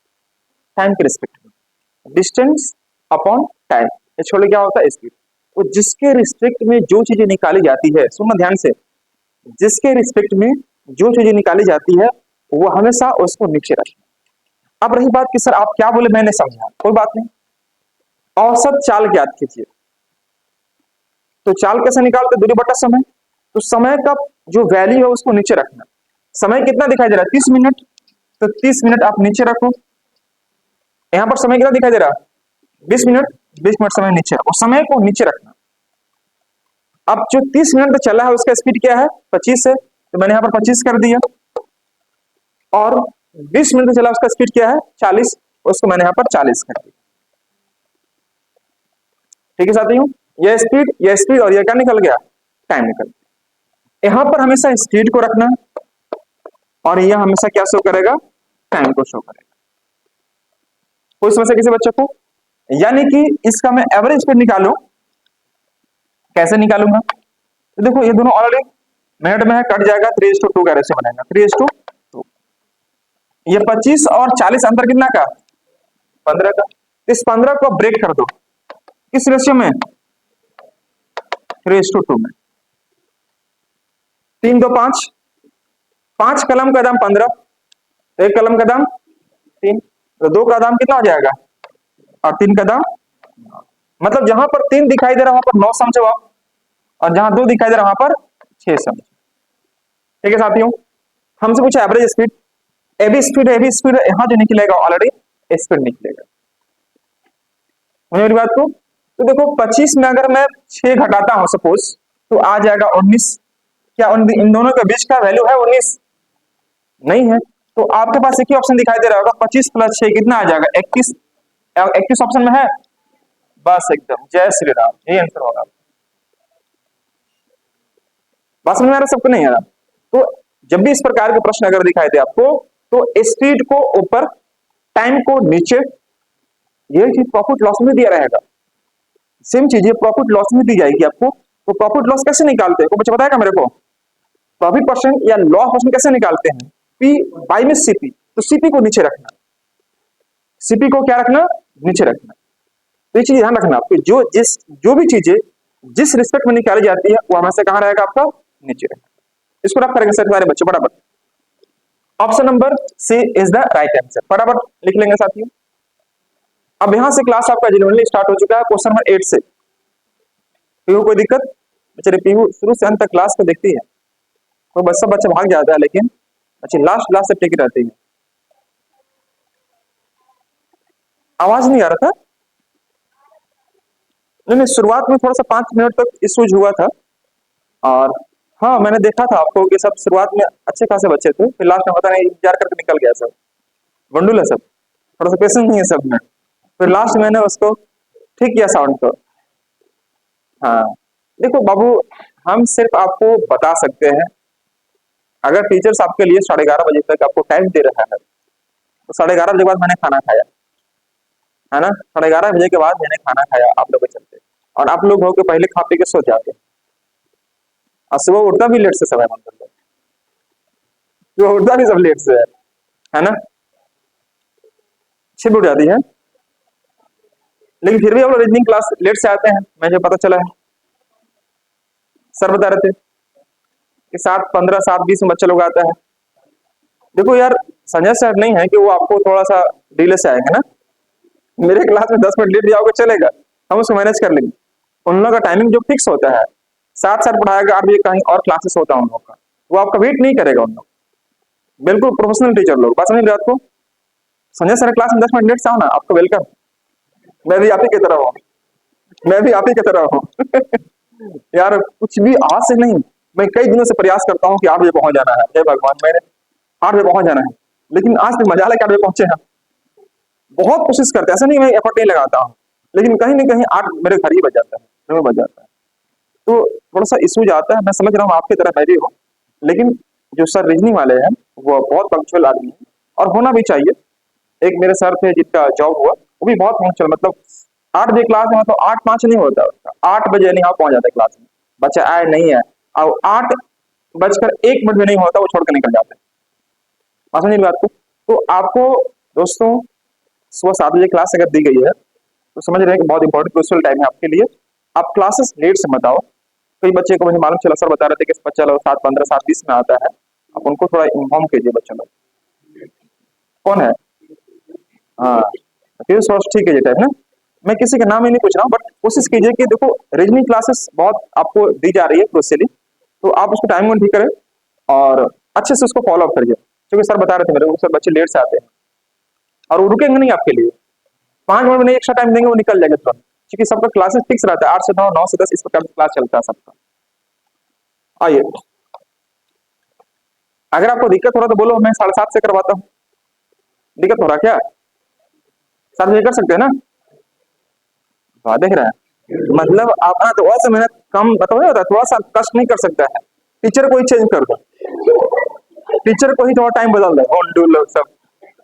टाइम के रिस्पेक्ट में। डिस्टेंस अपॉन टाइम, ये छोड़ क्या होता है? स्पीड। तो जिसके रिस्पेक्ट में जो चीजें निकाली जाती है, सुनना ध्यान से, जिसके रिस्पेक्ट में जो चीजें निकाली जाती है वो हमेशा उसको नीचे रखना। अब रही बात कि सर आप क्या बोले, मैंने समझा, कोई बात नहीं। औसत चाल ज्ञात कीजिए, तो चाल कैसे निकालते? दूरी बटा समय। तो समय का जो वैल्यू है उसको नीचे रखना। समय कितना दिखाई दे रहा है? 30 मिनट, तो 30 मिनट आप नीचे रखो। यहां पर समय कितना दिखाई दे रहा है? 20 मिनट, 20 मिनट समय नीचे रखो, समय को नीचे रखना। अब जो 30 मिनट तक चला है उसका स्पीड क्या है? 25 है, तो मैंने यहां पर 25 कर दिया। और 20 मिनट तक चला उसका स्पीड क्या है? 40, उसको मैंने यहां पर 40 कर दिया। ठीक है साथियों, यह स्पीड और यह क्या निकल गया? टाइम निकल गया। यहां पर हमेशा स्पीड को रखना और यह हमेशा क्या शो करेगा? टाइम को शो करेगा। कोई समस्या किसी बच्चे को? यानी कि इसका मैं एवरेज स्पीड निकालूं, कैसे निकालूंगा? तो देखो ये दोनों ऑलरेडी मिनट में है, कट जाएगा, 3:2 का रेशियो बनेगा, 3:2। ये 25 और 40 अंतर कितना का? 15 का। इस 15 को ब्रेक कर दो, किस रेशियो में? 3:2 में। 3 2 5, 5 कलम का दाम 15, एक कलम का दाम 3, तो 2 का दाम कितना हो जाएगा? और 3 का दाम, मतलब जहां पर 3 दिखाई दे रहा वहां पर 9 समझो आप, और जहां 2 दिखाई दे रहा वहां पर 6 समझो। ठीक है साथियों, हमसे पूछा average speed, AB speed, AB speed यहां जो निकलेगा ऑलरेडी स्पीड निकलेगा। मेरी बात को, तो देखो 25 में अगर मैं 6 घटाता हूं सपोज, तो आ जाएगा 19। क्या इन दोनों के बीच का वैल्यू है 19? नहीं है। तो आपके पास एक ही ऑप्शन दिखाई दे रहा होगा, 25 + 6 कितना आ जाएगा? 21। 21 ऑप्शन में है, बस एकदम जय श्री राम, यही आंसर होगा। बात समझ में आ रहा सबको? नहीं आ रहा? तो जब भी इस प्रकार के प्रश्न अगर दिखाई दे आपको, तो स्पीड को ऊपर, टाइम को नीचे, यही चीज प्रॉफिट लॉस में दिया रहेगा। सेम चीज ये प्रॉफिट लॉस में दी जाएगी आपको। तो प्रॉफिट लॉस कैसे निकालते हैं, को बच्चे बताएगा मेरे को? प्रॉफिट परसेंट या लॉस परसेंट कैसे निकालते हैं? पी बाई में सीपी, तो सीपी को नीचे रखना, सीपी को क्या रखना? नीचे रखना। तो ये चीज ध्यान रखना आपको, जो भी चीजें जिस रिस्पेक्ट में निकाली जाती है वो हमेशा कहां रहेगा? आपका नीचे रहेगा। इसको रख करेंगे सारे बच्चे फटाफट। Option number C is the right answer, फटाफट लिख लेंगे साथियों। अब यहां से क्लास आपका जेन्युइनली स्टार्ट हो चुका है क्वेश्चन नंबर 8 से। पीहू कोई दिक्कत? बेचारे पीहू शुरू से अंत तक क्लास को देखती है, कोई बच्चा भाग जाता है लेकिन अच्छी लास्ट लास्ट से टिकी रहती है। आवाज नहीं आ रहा था? नहीं, शुरुआत में थोड़ा सा 5 मिनट तक इश्यूज हुआ था, और हाँ मैंने देखा था आपको कि सब शुरुआत में अच्छे खासे बच्चे थे, फिर लास्ट में पता नहीं इंतजार करके निकल गया सब, बंडुल है सब, थोड़ा सा पेशेंस नहीं है सब में। फिर लास्ट मैंने उसको ठीक किया साउंड को। हाँ देखो बाबू, हम सिर्फ आपको बता सकते हैं, अगर टीचर्स आपके लिए 11:30 बजे तक आपको टाइम दे रहा है, तो 11:30 बजे के बाद मैंने खाना खाया है ना, 11:30 बजे के बाद मैंने खाना खाया आप लोग के चलते, और आप लोग हो के पहले खा पी के सो जाते हैं, और सुबह उठता भी लेट से समय मतलब, सुबह उठता भी सब लेट से है ना। 6 भी उठ जाती है, लेकिन फिर भी हम लोग रीजनिंग क्लास लेट से आते हैं। मुझे पता चला है, सर बता रहे थे कि 7:15 7:20 में बच्चे लोग आता है। देखो यार, संजय सर नहीं है कि वो आपको थोड़ा सा डिले से आएंगे ना। मेरे क्लास में 10 मिनट लेट भी आओगे चलेगा, हम उसको मैनेज कर लेंगे। उन लोगों का टाइमिंग जो फिक्स होता है, 7 पढ़ाएगा, 8 बजे कहीं और क्लासेस होता है उन लोगों का, वो आपका वेट नहीं करेगा। उन लोग बिल्कुल प्रोफेशनल टीचर लोग, बात समझ रहे हो आपको। संजय सर क्लास में 10 मिनट लेट से आओ ना, आपको वेलकम। मैं भी आप ही की तरह हूँ, मैं भी आप ही की तरह हूँ। यार कुछ भी आज से नहीं, मैं कई दिनों से प्रयास करता हूँ कि 8 बजे पहुंच जाना है। हे भगवान, मैंने 8 बजे पहुंच जाना है, लेकिन आज तक मजा है कि 8 बजे पहुंचे हैं। बहुत कोशिश करते हैं, ऐसा नहीं मैं एफर्ट नहीं लगाता हूँ, लेकिन कहीं ना कहीं 8 मेरे घर ही बज जाता है, घर में बज जाता है। तो थोड़ा सा इशू जाता है, मैं समझ रहा हूँ आपकी तरह मैं भी हूँ, लेकिन जो सर रीजनिंग वाले हैं वो बहुत पंक्चुअल आदमी है, और होना भी चाहिए। एक मेरे सर थे जिनका जॉब हुआ, वो भी बहुत पंक्चुअल, मतलब 8 बजे क्लास में, मतलब 8:05 नहीं होता उसका, 8 बजे नहीं पहुंच जाता क्लास में। बच्चा आए नहीं है, और 8:01 भी नहीं होता वो छोड़ कर निकल जाते हैं। बात समझ बात को। तो आपको दोस्तों सुबह 7 बजे क्लास अगर दी गई है, तो समझ रहे हैं कि बहुत इंपॉर्टेंट क्रूशियल टाइम है आपके लिए। आप क्लासेस लेट से मत आओ। कई बच्चे को मुझे मालूम चला, सर बता रहे थे कि बच्चा लोग 7:15 7:20 में आता है, आप उनको थोड़ा इन्फॉर्म कीजिए बच्चों लोग। कौन है? हाँ, फिर सोच ठीक है ये टाइप ना। मैं किसी का नाम ही नहीं पूछ रहा हूँ, बट कोशिश कीजिए कि देखो रीजनिंग क्लासेस बहुत आपको दी जा रही है क्रूशियली, तो आप उसको टाइम में ठीक करें और अच्छे से उसको फॉलो अप करिए। क्योंकि सर बता रहे थे मेरे को, सर बच्चे लेट से आते हैं और वो रुकेंगे नहीं आपके लिए, 5 मिनट में नहीं एक्स्ट्रा टाइम देंगे, वो निकल जाएगा तुरंत। क्योंकि सबका क्लासेस फिक्स रहता है, 8 से 9, 9 से 10, इस प्रकार से क्लास चलता है सबका। आइए, अगर आपको दिक्कत हो रहा तो बोलो, मैं 7:30 से करवाता हूँ। दिक्कत हो रहा क्या? 7 बजे कर सकते हैं ना? वाह, देख रहे हैं, मतलब आप थोड़ा सा मेहनत कम बताओ, होता है थोड़ा सा कष्ट नहीं कर सकता है। टीचर को ही चेंज कर दो, टीचर को ही थोड़ा टाइम बदल दो, ऑन डू लोग सब।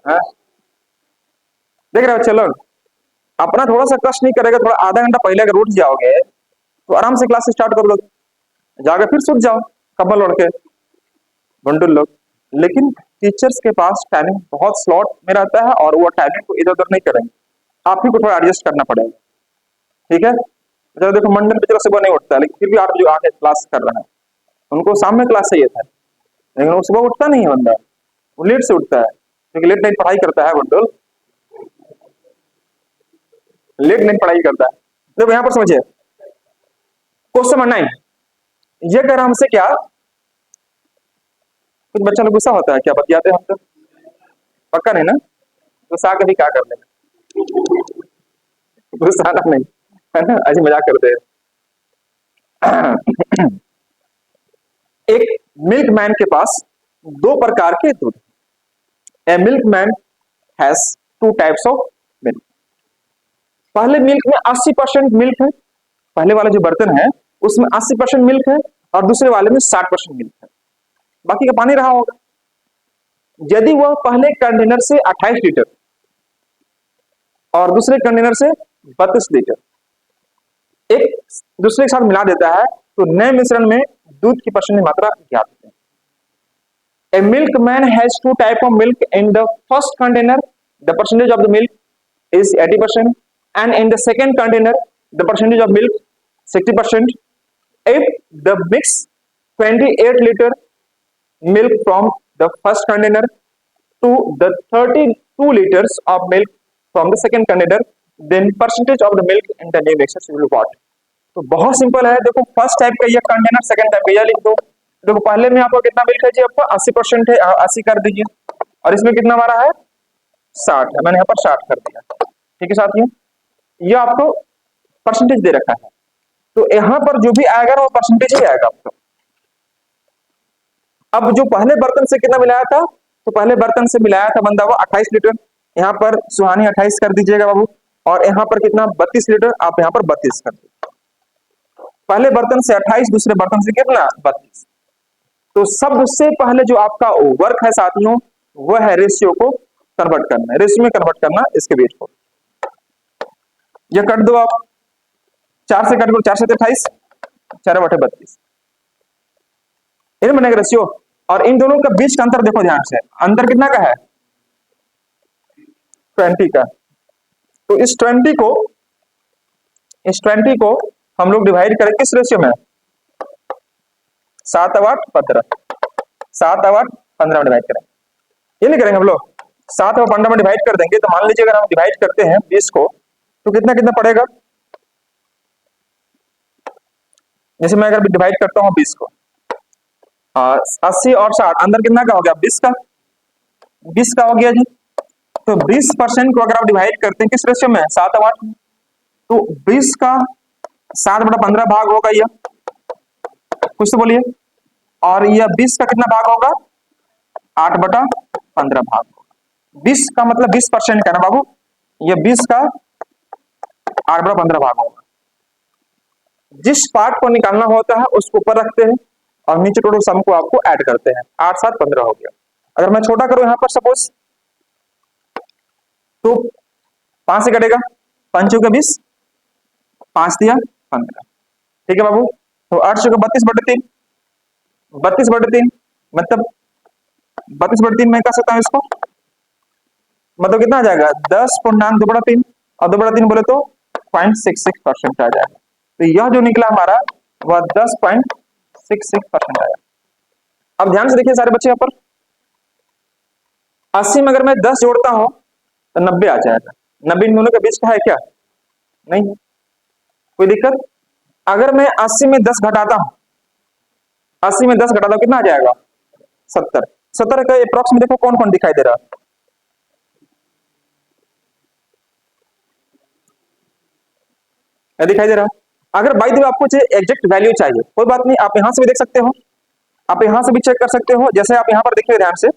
हाँ? देख रहे हो, चलो अपना थोड़ा सा कष्ट नहीं करेगा, थोड़ा आधा घंटा पहले अगर उठ जाओगे तो आराम से क्लास स्टार्ट कर लोगे, जाकर फिर सूत जाओ कम्बल ओढ़ के, बंडल लोग। लेकिन टीचर्स के पास टाइमिंग बहुत स्लॉट में रहता है, और वो टाइमिंग को इधर उधर नहीं करेंगे, आप ही को थोड़ा एडजस्ट करना पड़ेगा। ठीक है, चलो देखो मंडल पे चलो सुबह नहीं उठता है, लेकिन फिर भी 8 बजे आके क्लास कर रहा है। उनको शाम में क्लास चाहिए था, लेकिन वो सुबह उठता नहीं है बंदा, वो लेट से उठता है, क्योंकि लेट नाइट पढ़ाई करता है बंडल, लेट नाइट पढ़ाई करता है। देखो यहाँ पर समझिए, क्वेश्चन नंबर 9, ये कह रहा हमसे क्या, कुछ बच्चा लोग गुस्सा होता है क्या बतियाते हम तो, पक्का नहीं ना? गुस्सा कभी क्या कर लेगा, गुस्सा आना नहीं है ना, ऐसे मजाक करते हैं। एक मिल्क मैन के पास 2 प्रकार के दूध। A milk man has 2 types of milk. पहले मिल्क में 80% मिल्क है, पहले वाला जो बर्तन है उसमें 80% मिल्क है, और दूसरे वाले में 60% मिल्क है, बाकी का पानी रहा होगा। यदि वह पहले कंटेनर से 28 लीटर और दूसरे कंटेनर से 32 लीटर एक दूसरे के साथ मिला देता है, तो नए मिश्रण में दूध की परसेंटेज मात्रा ज्ञात है। A milkman has 2 type of milk. In the first container, the percentage of the milk is 80%, and in the second container, the percentage of milk 60%. If the mix 28 liter milk from the first container to the 32 liters of milk from the second container, then percentage of the milk in the new mixture will be what? तो बहुत सिंपल है, देखो फर्स्ट टाइप का ये कंटेनर, सेकंड टाइप का ये लिख दो। देखो पहले में आपको कितना मिल्क है जी, आपको 80% है, 80 कर दीजिए, और इसमें कितना हमारा है 60 है, मैंने यहाँ पर 60 कर दिया। ठीक है साथियों, ये आपको परसेंटेज दे रखा है, तो यहाँ पर जो भी आएगा ना वो परसेंटेज ही आएगा आपको। अब जो पहले बर्तन से कितना मिलाया था, तो पहले बर्तन से मिलाया था बंदा वो 28 लीटर, यहाँ पर सुहानी 28 कर दीजिएगा बाबू, और यहाँ पर कितना 32 लीटर, आप यहाँ पर 32 कर दीजिए। पहले बर्तन से 28, दूसरे बर्तन से कितना 32। तो सबसे पहले जो आपका वर्क है साथियों, वह है रेशियो को कन्वर्ट करना, रेशियो में कन्वर्ट करना इसके वेट को। ये कट दो आप, 4 से कट दो, 4 से 28, 4/32, इन्हें बनेगा रेशियो। और इन दोनों का बीच का अंतर देखो ध्यान से, अंतर कितना का है 20 का। तो इस 20 को हम लोग डिवाइड करें किस रेशियो में? 7 और 8 15, 7 और 8 15 में डिवाइड करें। ये नहीं करेंगे हम लोग, 7 और 15 में डिवाइड कर देंगे। तो मान लीजिए अगर हम डिवाइड करते हैं 20 को, तो कितना कितना पड़ेगा? जैसे मैं अगर डिवाइड करता हूँ 20 को, 80 और 60 अंदर कितना का हो गया? 20 का हो गया जी। तो 20% को अगर आप डिवाइड करते हैं किस रेशियो में? 7 और 8 में। तो 20 का 7/15 भाग होगा यह, कुछ तो बोलिए। और यह 20 का कितना भाग होगा? 8/15 भाग होगा। 20 का मतलब 20% का ना बाबू, यह 20 का 8/15 भाग होगा। जिस पार्ट को निकालना होता है उसको ऊपर रखते हैं और नीचे टोटल सम को आपको ऐड करते हैं। 8 7 15 हो गया। अगर मैं छोटा करूं यहाँ पर सपोज, तो 5 से कटेगा, 5 चौके 20, 5 दिया 15। ठीक है बाबू। तो 8 चौके 32/3, 32/3 मतलब 32/3 में कर सकता हूँ इसको, मतलब कितना आ जाएगा? 10.2/3 और 2/3 बोले तो 0.66% आ जाएगा। तो यह जो निकला हमारा वह 10.66% आया। अब ध्यान से देखिए सारे बच्चे, यहाँ पर 80 में अगर मैं 10 जोड़ता हूं तो 90 आ जाएगा। 90 इन दोनों के बीच का है क्या? नहीं, कोई दिक्कत? अगर मैं 80 में 10 घटाता हूं, 80 में 10 घटाता हूं कितना आ जाएगा? 70। 70 का अप्रोक्स में देखो कौन कौन दिखाई दे रहा है? दिखाई दे रहा है। अगर बाई द वे आपको एग्जैक्ट वैल्यू चाहिए, कोई बात नहीं, आप यहां से भी देख सकते हो, आप यहां से भी चेक कर सकते हो। जैसे आप यहां पर देखिए ध्यान से,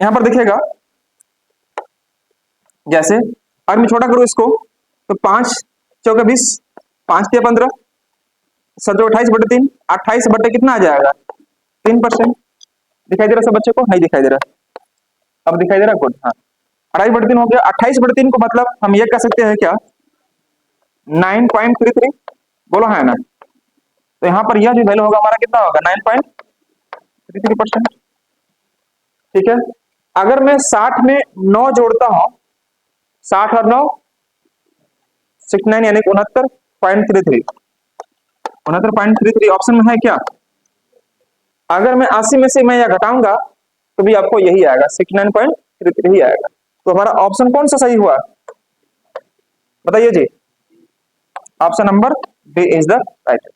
यहां पर दिखेगा जैसे अगर मैं छोटा करूं इसको, तो 5 चौके 20, 5 दिया 15, 17 28/3, 28 बटे कितना आ जाएगा? 3%। दिखाई दे रहा सब बच्चे को? नहीं दिखाई दे रहा? अब दिखाई दे रहा? गुड। हाँ, 28/3 हो गया। 28/3 को मतलब हम ये कह सकते हैं क्या? 9.33। बोलो हाँ ना? तो यहाँ पर यह जो वैल्यू होगा हमारा कितना होगा? 9.33%। ठीक है। अगर मैं 60 में 9 जोड़ता हूं, 60 और 9 69 यानी 69.33, 69.33 ऑप्शन में है क्या? अगर मैं 80 में से मैं यह घटाऊंगा तो भी आपको यही आएगा, 69.33 ही आएगा। तो हमारा ऑप्शन कौन सा सही हुआ? बताइए जी। Option number D is the right.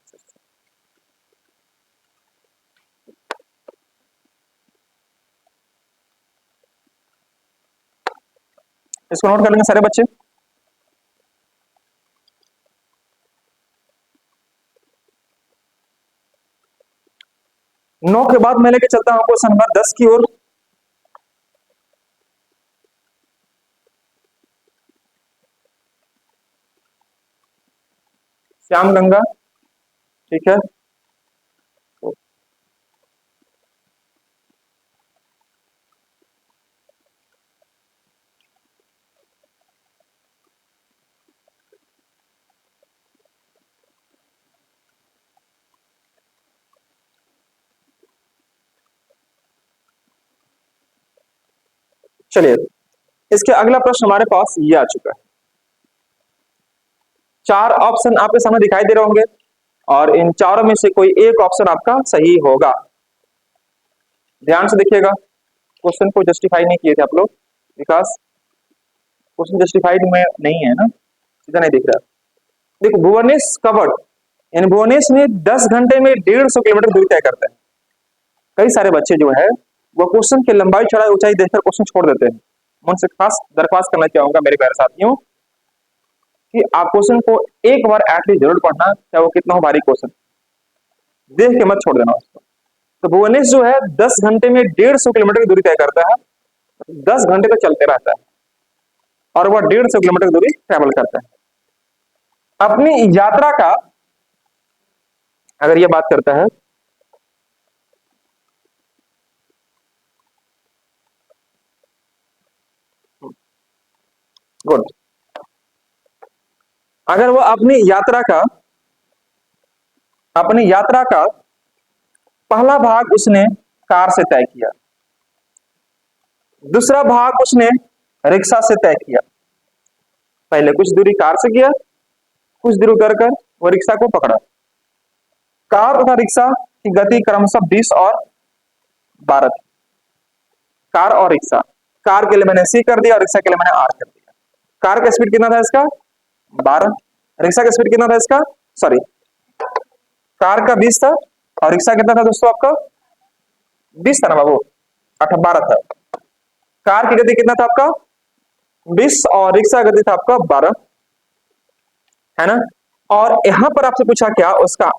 इसको नोट कर लेंगे सारे बच्चे। नौ के बाद मैं लेके चलता हूं क्वेश्चन नंबर 10 की ओर। श्याम गंगा, ठीक है। चलिए, इसके अगला प्रश्न हमारे पास ये आ चुका है। 4 ऑप्शन आपके सामने दिखाई दे रहे होंगे और इन चारों में से कोई एक ऑप्शन आपका सही होगा। ध्यान से देखिएगा, क्वेश्चन को जस्टिफाई नहीं किए थे आप लोग, विकास क्वेश्चन जस्टिफाइड में नहीं है ना, सीधा नहीं दिख रहा। देखो, भुवनेश कवर्ड, यानी भुवनेश ने 10 घंटे में 150 किलोमीटर दूरी तय करते हैं। कई सारे बच्चे जो है वो क्वेश्चन की लंबाई चौड़ाई ऊंचाई देखकर क्वेश्चन छोड़ देते हैं। मैं उनसे खास दरख्वास्त करना चाहूंगा मेरे प्यारे साथियों कि आप क्वेश्चन को एक बार एटलीस्ट जरूर पढ़ना, चाहे वो कितना हो भारी क्वेश्चन, देख के मत छोड़ देना उसको। तो भुवनेश जो है 10 घंटे में 150 किलोमीटर की दूरी तय करता है। 10 घंटे तक चलते रहता है और वह 150 किलोमीटर की दूरी ट्रेवल करता है। अपनी यात्रा का अगर ये बात करता है, गुड, अगर वो अपनी यात्रा का पहला भाग उसने कार से तय किया, दूसरा भाग उसने रिक्शा से तय किया। पहले कुछ दूरी कार से किया, कुछ दूरी कर कर वो रिक्शा को पकड़ा। कार तथा रिक्शा की गति क्रमशः 20 और 12 थी। कार और रिक्शा, कार के लिए मैंने सी कर दिया और रिक्शा के लिए मैंने आर कर दिया। कार का स्पीड कितना था इसका 12, रिक्शा का स्पीड कितना था इसका, सॉरी, कार का 20 था और रिक्शा कितना था दोस्तों आपका 20 था ना बाबू, 12 था। कार की गति कितना था आपका 20 और रिक्शा गति था आपका 12, है ना। और यहां पर आपसे पूछा क्या उसका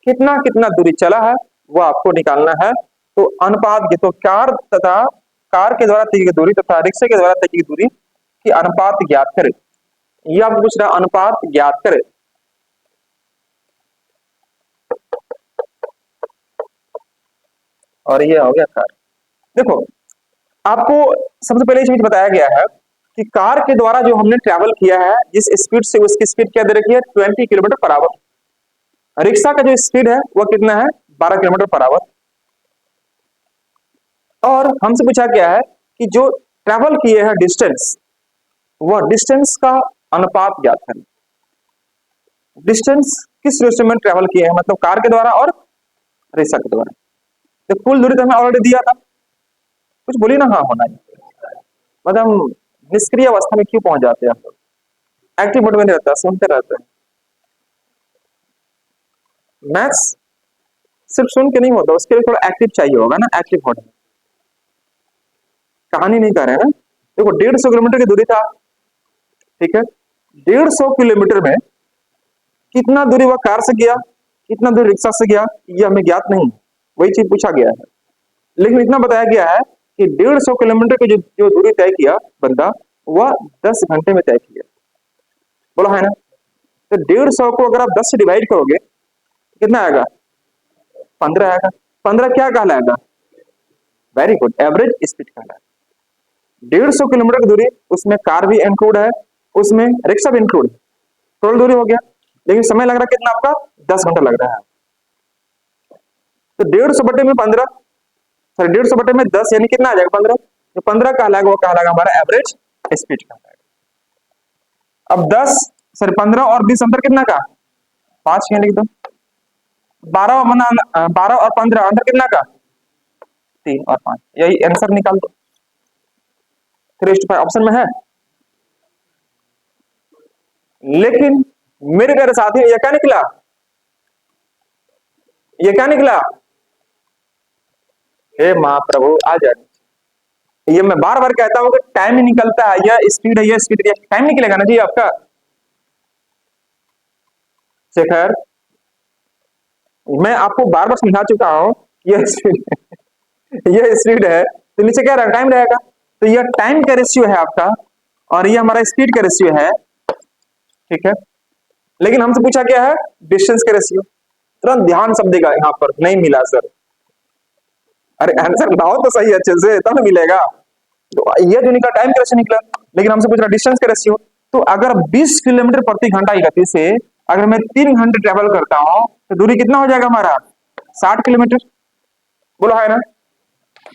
कितना कितना दूरी चला है वो आपको निकालना है। तो अनुपात की तो कार के द्वारा तय की दूरी तथा रिक्शा के द्वारा तय की दूरी की अनुपात ज्ञात करें। ये आपको पूछ रहा है अनुपात ज्ञात करें। और ये हो गया कार। देखो आपको सबसे पहले चीज बताया गया है कि कार के द्वारा जो हमने ट्रैवल किया है जिस स्पीड से, उसकी स्पीड क्या दे रखी है 20 किलोमीटर पर आवर। रिक्शा का जो स्पीड है वो कितना है 12 किलोमीटर पर आवर। और हमसे पूछा गया है कि जो ट्रैवल किए हैं डिस्टेंस, वह डिस्टेंस का अनुपात ज्ञात करें। डिस्टेंस किस रेशियो में ट्रैवल किए हैं, मतलब कार के द्वारा और रिक्शा के द्वारा। तो कुल दूरी तो हमें ऑलरेडी दिया था, कुछ बोली ना हाँ होना है, मतलब हम निष्क्रिय अवस्था में क्यों पहुंच जाते हैं, एक्टिव मोड में नहीं रहता, सुनते रहते हैं। मैथ्स सिर्फ सुन के नहीं होता, उसके लिए थोड़ा एक्टिव चाहिए होगा ना, एक्टिव मोड में। कहानी नहीं कर रहे हैं ना। देखो 150 किलोमीटर की दूरी था, ठीक है। 150 किलोमीटर में कितना दूरी वह कार से गया, कितना दूरी रिक्शा से गया, ये हमें ज्ञात नहीं, वही चीज पूछा गया है। लेकिन इतना बताया गया है कि 150 किलोमीटर की जो दूरी तय किया बंदा, वह 10 घंटे में तय किया। बोला है ना। तो 150 को अगर आप 10 से डिवाइड करोगे कितना आएगा 15 आएगा। 15 क्या कहलाएगा, वेरी गुड, एवरेज स्पीड कहलाएगा। 150 किलोमीटर की दूरी, उसमें कार भी इंक्लूड है, उसमें रिक्शा भी इंक्लूड है, टोटल दूरी हो गया। लेकिन समय लग रहा है कितना आपका 10 घंटा लग रहा है। तो 150 बटे में 15, सॉरी 150 बटे में 10 यानी कितना आ जाएगा 15। तो 15 कहलाएगा वो कहलाएगा हमारा एवरेज स्पीड कहलाएगा। अब 10 सॉरी 15 और 20 अंतर कितना का 5 यहाँ लिख दो। 12 मना 12 और 15 अंतर कितना का 3 और 5, यही आंसर निकाल दो। 3:5 ऑप्शन में है। लेकिन मेरे घर साथी ये क्या निकला, ये क्या निकला, हे महाप्रभु आ जाए। ये मैं बार बार कहता हूं कि टाइम ही निकलता है, यह स्पीड है, यह स्पीड है, टाइम निकलेगा ना जी आपका। शेखर मैं आपको बार बार समझा चुका हूं, यह स्पीड यह स्पीड है तो नीचे क्या टाइम रहेगा। तो यह टाइम का रेशियो है आपका और ये हमारा स्पीड का रेशियो है, ठीक है। लेकिन हमसे पूछा क्या है डिस्टेंस का रेशियो। तुरंत ध्यान सब देगा यहाँ पर, नहीं मिला सर, अरे आंसर लाओ तो सही अच्छे से तब मिलेगा। तो ये जो निकला टाइम का रेशियो निकला, लेकिन हमसे पूछ रहा डिस्टेंस का रेशियो। तो अगर 20 किलोमीटर प्रति घंटा की गति से अगर मैं 3 घंटे ट्रेवल करता हूं तो दूरी कितना हो जाएगा हमारा 60 किलोमीटर, बोलो है ना।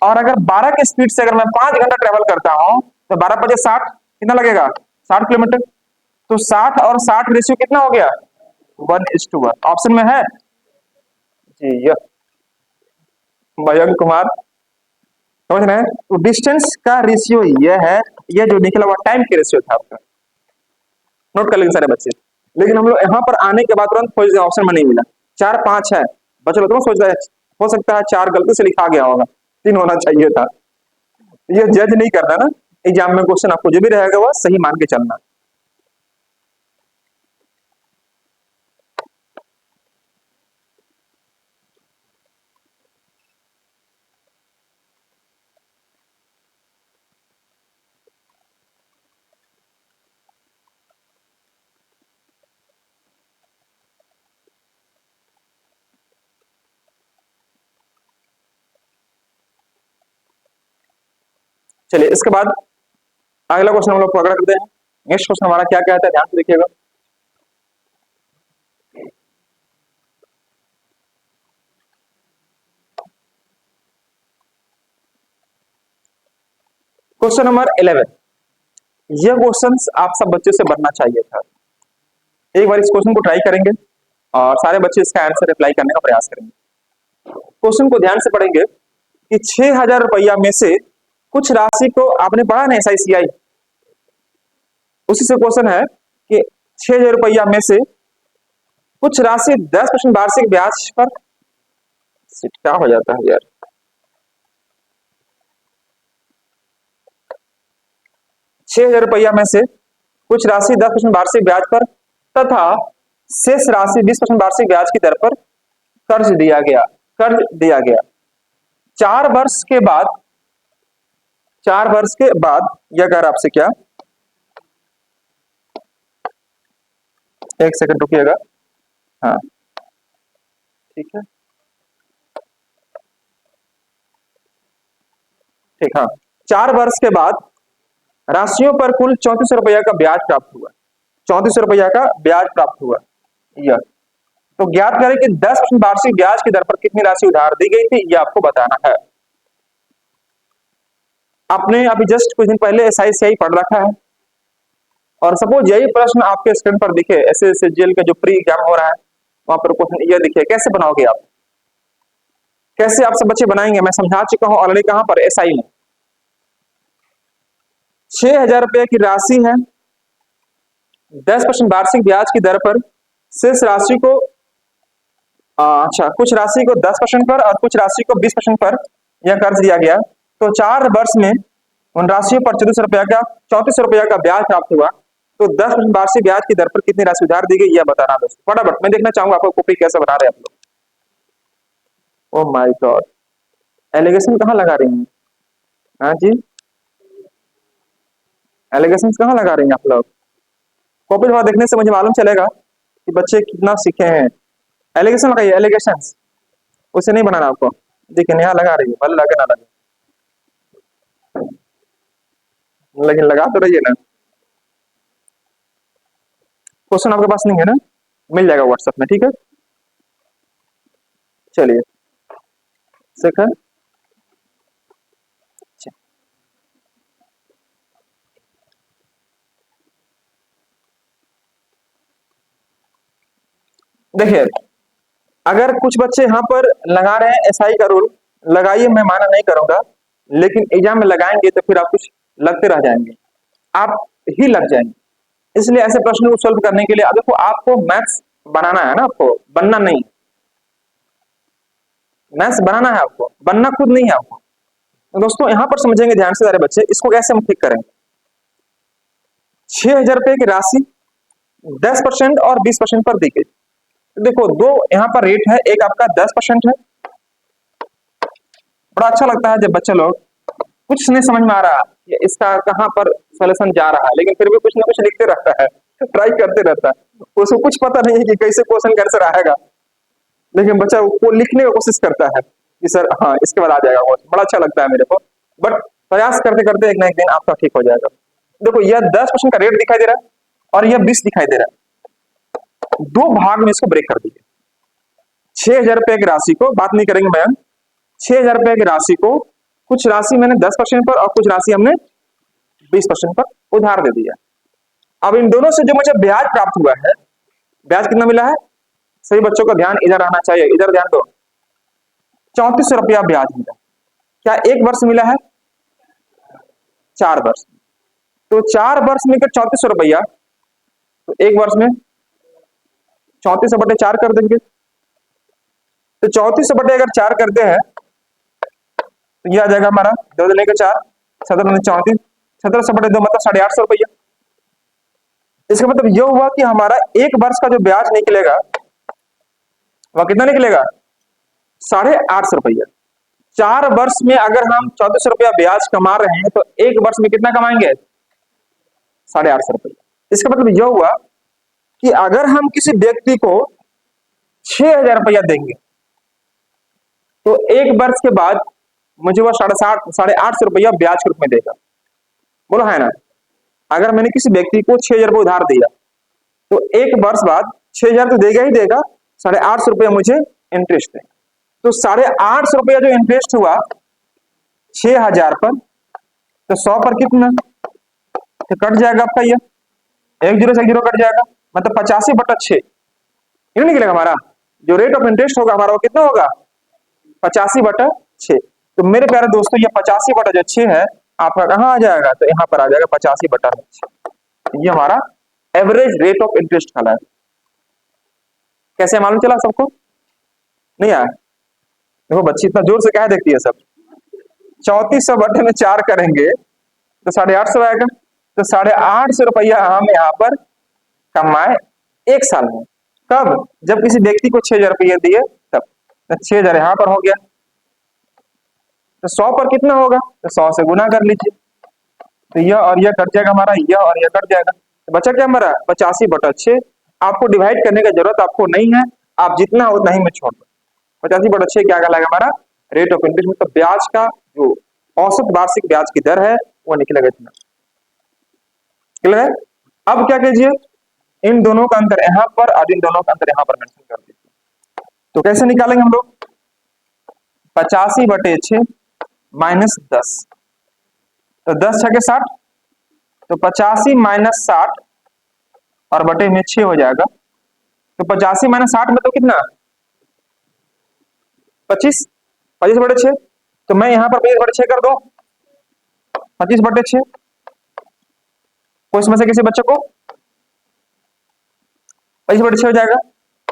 और अगर 12 की स्पीड से अगर मैं 5 घंटा ट्रेवल करता हूं तो 12 बजे 60 कितना लगेगा 60 किलोमीटर। तो 60 और 60 रेशियो कितना हो गया 1:1, ऑप्शन में है जी यह मयंक कुमार, समझ रहे हैं। तो डिस्टेंस का रेशियो यह है, यह जो निकला हुआ टाइम के रेशियो था आपका, नोट कर लेंगे सारे बच्चे। लेकिन हम लोग यहाँ पर आने के बाद तुरंत खोज ऑप्शन में नहीं मिला, 4 5 है, बच्चे लोग तो सोच रहे हो सकता है 4 गलती से लिखा गया होगा, 3 होना चाहिए था। ये जज नहीं करना ना, एग्जाम में क्वेश्चन आपको जो भी रहेगा वह सही मान के चलना। चलिए इसके बाद अगला क्वेश्चन हम लोग पकड़ करते हैं। नेक्स्ट क्वेश्चन हमारा क्या कहता है ध्यान से देखिएगा। क्वेश्चन नंबर 11, यह क्वेश्चन आप सब बच्चों से बनना चाहिए था। एक बार इस क्वेश्चन को ट्राई करेंगे और सारे बच्चे इसका आंसर रिप्लाई करने का प्रयास करेंगे। क्वेश्चन को ध्यान से पढ़ेंगे कि 6,000 रुपया में से कुछ राशि को, आपने पढ़ा ना SICI, उसी से क्वेश्चन है कि 6,000 रुपया में से कुछ राशि 10% वार्षिक ब्याज पर, क्या हो जाता है यार, 6,000 रुपया में से कुछ राशि 10% वार्षिक ब्याज पर तथा शेष राशि 20% वार्षिक ब्याज की दर पर कर्ज दिया गया 4 वर्ष के बाद। 4 वर्ष के बाद यह कर आपसे क्या, एक सेकंड रुकिएगा, हाँ ठीक है, ठीक, हाँ, 4 वर्ष के बाद राशियों पर कुल 3400 रुपया का ब्याज प्राप्त हुआ। 3400 रुपया का ब्याज प्राप्त हुआ। यह तो ज्ञात करें कि 10% वार्षिक ब्याज की दर पर कितनी राशि उधार दी गई थी, यह आपको बताना है। आपने अभी जस्ट कुछ दिन पहले SICI पढ़ रखा है और सपोज यही प्रश्न आपके स्क्रीन पर दिखे, SSCGL का जो प्री एग्जाम हो रहा है वहां पर क्वेश्चन यह दिखे, कैसे बनाओगे आप, कैसे आप सब बच्चे बनाएंगे? मैं समझा चुका हूं ऑलरेडी, कहां पर, SI में। 6,000 रुपए की राशि है, 10% वार्षिक ब्याज की दर पर शेष राशि को, अच्छा, कुछ राशि को 10% पर और कुछ राशि को 20% पर यह कर्ज दिया गया। तो 4 वर्ष में उन राशियों पर 3400 रुपया का ब्याज प्राप्त हुआ। तो 10% वार्षिक ब्याज की दर पर कितनी राशि उधार दी गई, यह बताना दोस्तों। फटाफट मैं देखना चाहूंगा आपको कॉपी कैसे बना रहे हैं आप लोग। ओह माय गॉड, एलिगेशन कहाँ लगा रही हैं? हाँ जी, एलिगेशन कहाँ लगा रही हैं आप लोग? कॉपी थोड़ा देखने से मुझे मालूम चलेगा कि बच्चे कितना सीखे हैं। एलिगेशन लगाइए, एलिगेशन, उसे नहीं बनाना आपको। देखिए यहाँ लगा रही है, भले लगे ना लगे, लेकिन लगा तो रही है ना। क्वेश्चन आपके पास नहीं है ना, मिल जाएगा व्हाट्सएप में, ठीक है। चलिए सेकंड, देखिए अगर कुछ बच्चे यहाँ पर लगा रहे हैं SI का रूल, लगाइए, मैं माना नहीं करूंगा, लेकिन एग्जाम में लगाएंगे तो फिर आप कुछ लगते रह जाएंगे, आप ही लग जाएंगे। इसलिए ऐसे प्रश्न को सॉल्व करने के लिए अब देखो, आपको मैथ्स बनाना है ना, आपको बनना नहीं, मैथ्स बनाना है आपको, बनना खुद नहीं है आपको। तो दोस्तों यहाँ पर समझेंगे ध्यान से सारे बच्चे, इसको कैसे हम ठीक करेंगे। 6,000 रुपए की राशि 10% और 20% पर दी गई। तो देखो दो यहाँ पर रेट है, एक आपका 10% है। बड़ा अच्छा लगता है जब बच्चे लोग कुछ नहीं समझ में आ रहा है इसका कहाँ पर सोल्यूशन जा रहा है, लेकिन फिर भी कुछ ना कुछ लिखते रहता है, ट्राई करते रहता है, उसको कुछ पता नहीं है कि कैसे क्वेश्चन का आंसर आएगा, लेकिन बच्चा वो लिखने की कोशिश करता है कि सर हाँ इसके बाद आ जाएगा क्वेश्चन। बड़ा अच्छा लगता है मेरे को, बट प्रयास करते करते एक ना एक दिन आपका ठीक हो जाएगा। देखो यह 10% का रेट दिखाई दे रहा है और यह 20 दिखाई दे रहा है, दो भाग में इसको ब्रेक कर दीजिए। 6,000 रुपए की राशि को, बात नहीं करेंगे मैम, 6,000 रुपए की राशि को कुछ राशि मैंने 10% पर और कुछ राशि हमने 20% पर उधार दे दिया। अब इन दोनों से जो मुझे ब्याज प्राप्त हुआ है, ब्याज कितना मिला है, सही बच्चों का ध्यान इधर आना चाहिए, इधर ध्यान दो, 3400 रुपया ब्याज मिला। क्या एक वर्ष मिला है? 4 वर्ष। तो 4 वर्ष में कर 3400 रुपया, तो एक वर्ष में 3400/4 कर देंगे। तो 3400/4 करते हैं तो यह आ जाएगा हमारा 2 लेकर 4, 17 34, 1700/2 मतलब 850 रुपया। इसका मतलब यह हुआ कि हमारा एक वर्ष का जो ब्याज निकलेगा वह कितना निकलेगा, 850 रुपया। 4 वर्ष में अगर हम 3400 रुपया ब्याज कमा रहे हैं तो एक वर्ष में कितना कमाएंगे, 850 रुपया। इसका मतलब यह हुआ कि अगर हम किसी व्यक्ति को 6,000 रुपया देंगे तो एक वर्ष के बाद मुझे वह 850 रुपया ब्याज के रूप में देगा, बोलो है ना। अगर मैंने किसी व्यक्ति को 6,000 रुपया उधार दिया तो एक वर्ष बाद 6,000 तो देगा ही देगा, 850 रुपया मुझे इंटरेस्ट देगा। तो 850 रुपया जो इंटरेस्ट हुआ 6,000 पर, तो 100 पर कितना, तो कट जाएगा आपका ये, एक जीरो से एक जीरो कट जाएगा, मतलब 85/6 ये निकलेगा हमारा। जो रेट ऑफ इंटरेस्ट होगा हमारा वो कितना होगा, 85/6। तो मेरे प्यारे दोस्तों ये 85/6 है, आपका कहाँ आ जाएगा, तो यहाँ पर आ जाएगा 85/6। ये हमारा एवरेज रेट ऑफ इंटरेस्ट वाला है। कैसे मालूम चला सबको, नहीं आया? देखो बच्ची इतना जोर से क्या देखती है सब। 3400/4 करेंगे तो 850 आएगा। तो 850 रुपया हम यहाँ पर कमाए एक साल में। कब, जब किसी व्यक्ति को 6,000 रुपये दिए तब। तो 6,000 यहाँ पर हो गया, तो 100 पर कितना होगा, तो 100 से गुना कर लीजिए। तो यह और यह कट जाएगा हमारा, यह और यह कट जाएगा, तो बचा क्या हमारा 85/6। आपको डिवाइड करने की जरूरत आपको नहीं है, आप जितना हो उतना ही में छोड़ दो। 85/6 क्या कहलाएगा हमारा रेट ऑफ इंटरेस्ट, मतलब ब्याज का जो औसत वार्षिक ब्याज की दर है वो निकलेगा इतना। क्लियर है? अब क्या कीजिए, इन दोनों का अंतर यहाँ पर और इन दोनों का अंतर यहाँ पर मेंशन कर दीजिए। तो कैसे निकालेंगे हम लोग, 85/6 -10, तो 10 छके 60, तो 85 - 60 और बटे में 6 हो जाएगा। तो 85 - 60 में तो कितना 25, 25/6। तो मैं यहाँ पर 25/6 कर दो, 25/6। कोई इसमें से किसी बच्चे को 25/6 हो जाएगा।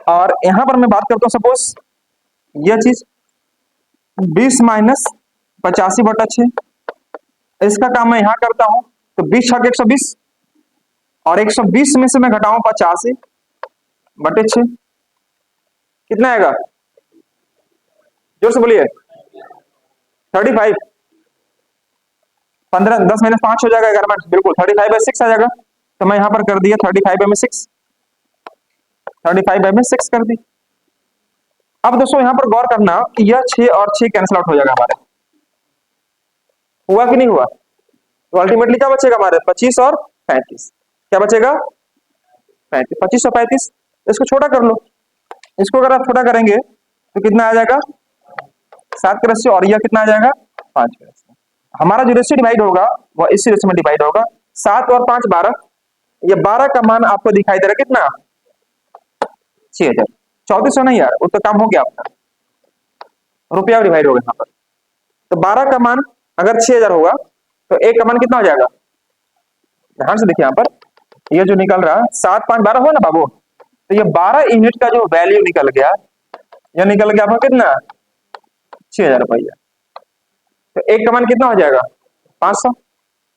और यहाँ पर मैं बात करता हूँ, सपोज यह चीज 20 - 85/6, इसका काम मैं यहाँ करता हूँ। तो 20 छक 120, और 120 में से मैं घटाऊं 85/6, कितना आएगा, जोर से बोलिए, 35। 15 10 - 5 हो जाएगा 11 मिनट, बिल्कुल 35/6 आ जाएगा। तो मैं यहाँ पर कर दिया 35/6, 35/6 कर दी। अब दोस्तों यहाँ पर गौर करना कि यह 6 और 6 कैंसिल आउट हो जाएगा हमारे, हुआ कि नहीं हुआ? तो अल्टीमेटली क्या बचेगा हमारे 25 और 35, क्या बचेगा 35, 25 और 35। इसको छोटा कर लो, इसको अगर आप छोटा करेंगे तो कितना आ जाएगा 7 के रेशियो, और यह कितना आ जाएगा 5 के रेशियो। हमारा जो रेशियो डिवाइड होगा वह इसी रेशियो में डिवाइड होगा। 7 और 5 12, ये 12 का मान आपको दिखाई दे रहा है कितना 6,000। 3400 नहीं यार, वो तो काम हो गया आपका, रुपया डिवाइड होगा यहाँ पर। तो 12 का मान अगर 6,000 होगा तो एक का मान कितना हो जाएगा, ध्यान से देखिए यहाँ पर, ये जो निकल रहा 7 5 12 हो ना बाबू, तो ये 12 यूनिट का जो वैल्यू निकल गया, यह निकल गया आपका कितना 6,000 रुपया। तो एक का मान कितना हो जाएगा 500।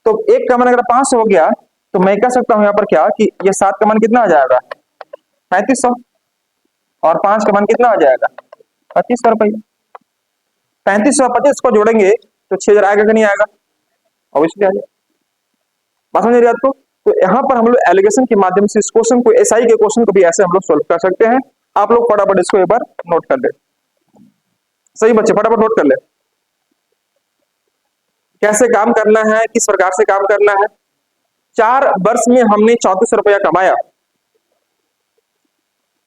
तो एक का मान अगर 500 हो गया तो मैं कह सकता हूं यहाँ पर क्या कि ये 7 का मान कितना हो जाएगा 3500, और 5 का मान कितना हो जाएगा 2500 रुपया। 3500 और 25 को जोड़ेंगे तो 6,000 आएगा कि नहीं आएगा, ऑब्वियसली आ जाएगा। बात समझ रही है आपको? तो यहाँ पर हम लोग एलिगेशन के माध्यम से इस क्वेश्चन को, एसआई के क्वेश्चन को भी ऐसे हम लोग सोल्व कर सकते हैं। आप लोग फटाफट इसको एक बार नोट कर ले, सही बच्चे फटाफट नोट कर ले, कैसे काम करना है, किस प्रकार से काम करना है। 4 वर्ष में हमने 3400 रुपया कमाया।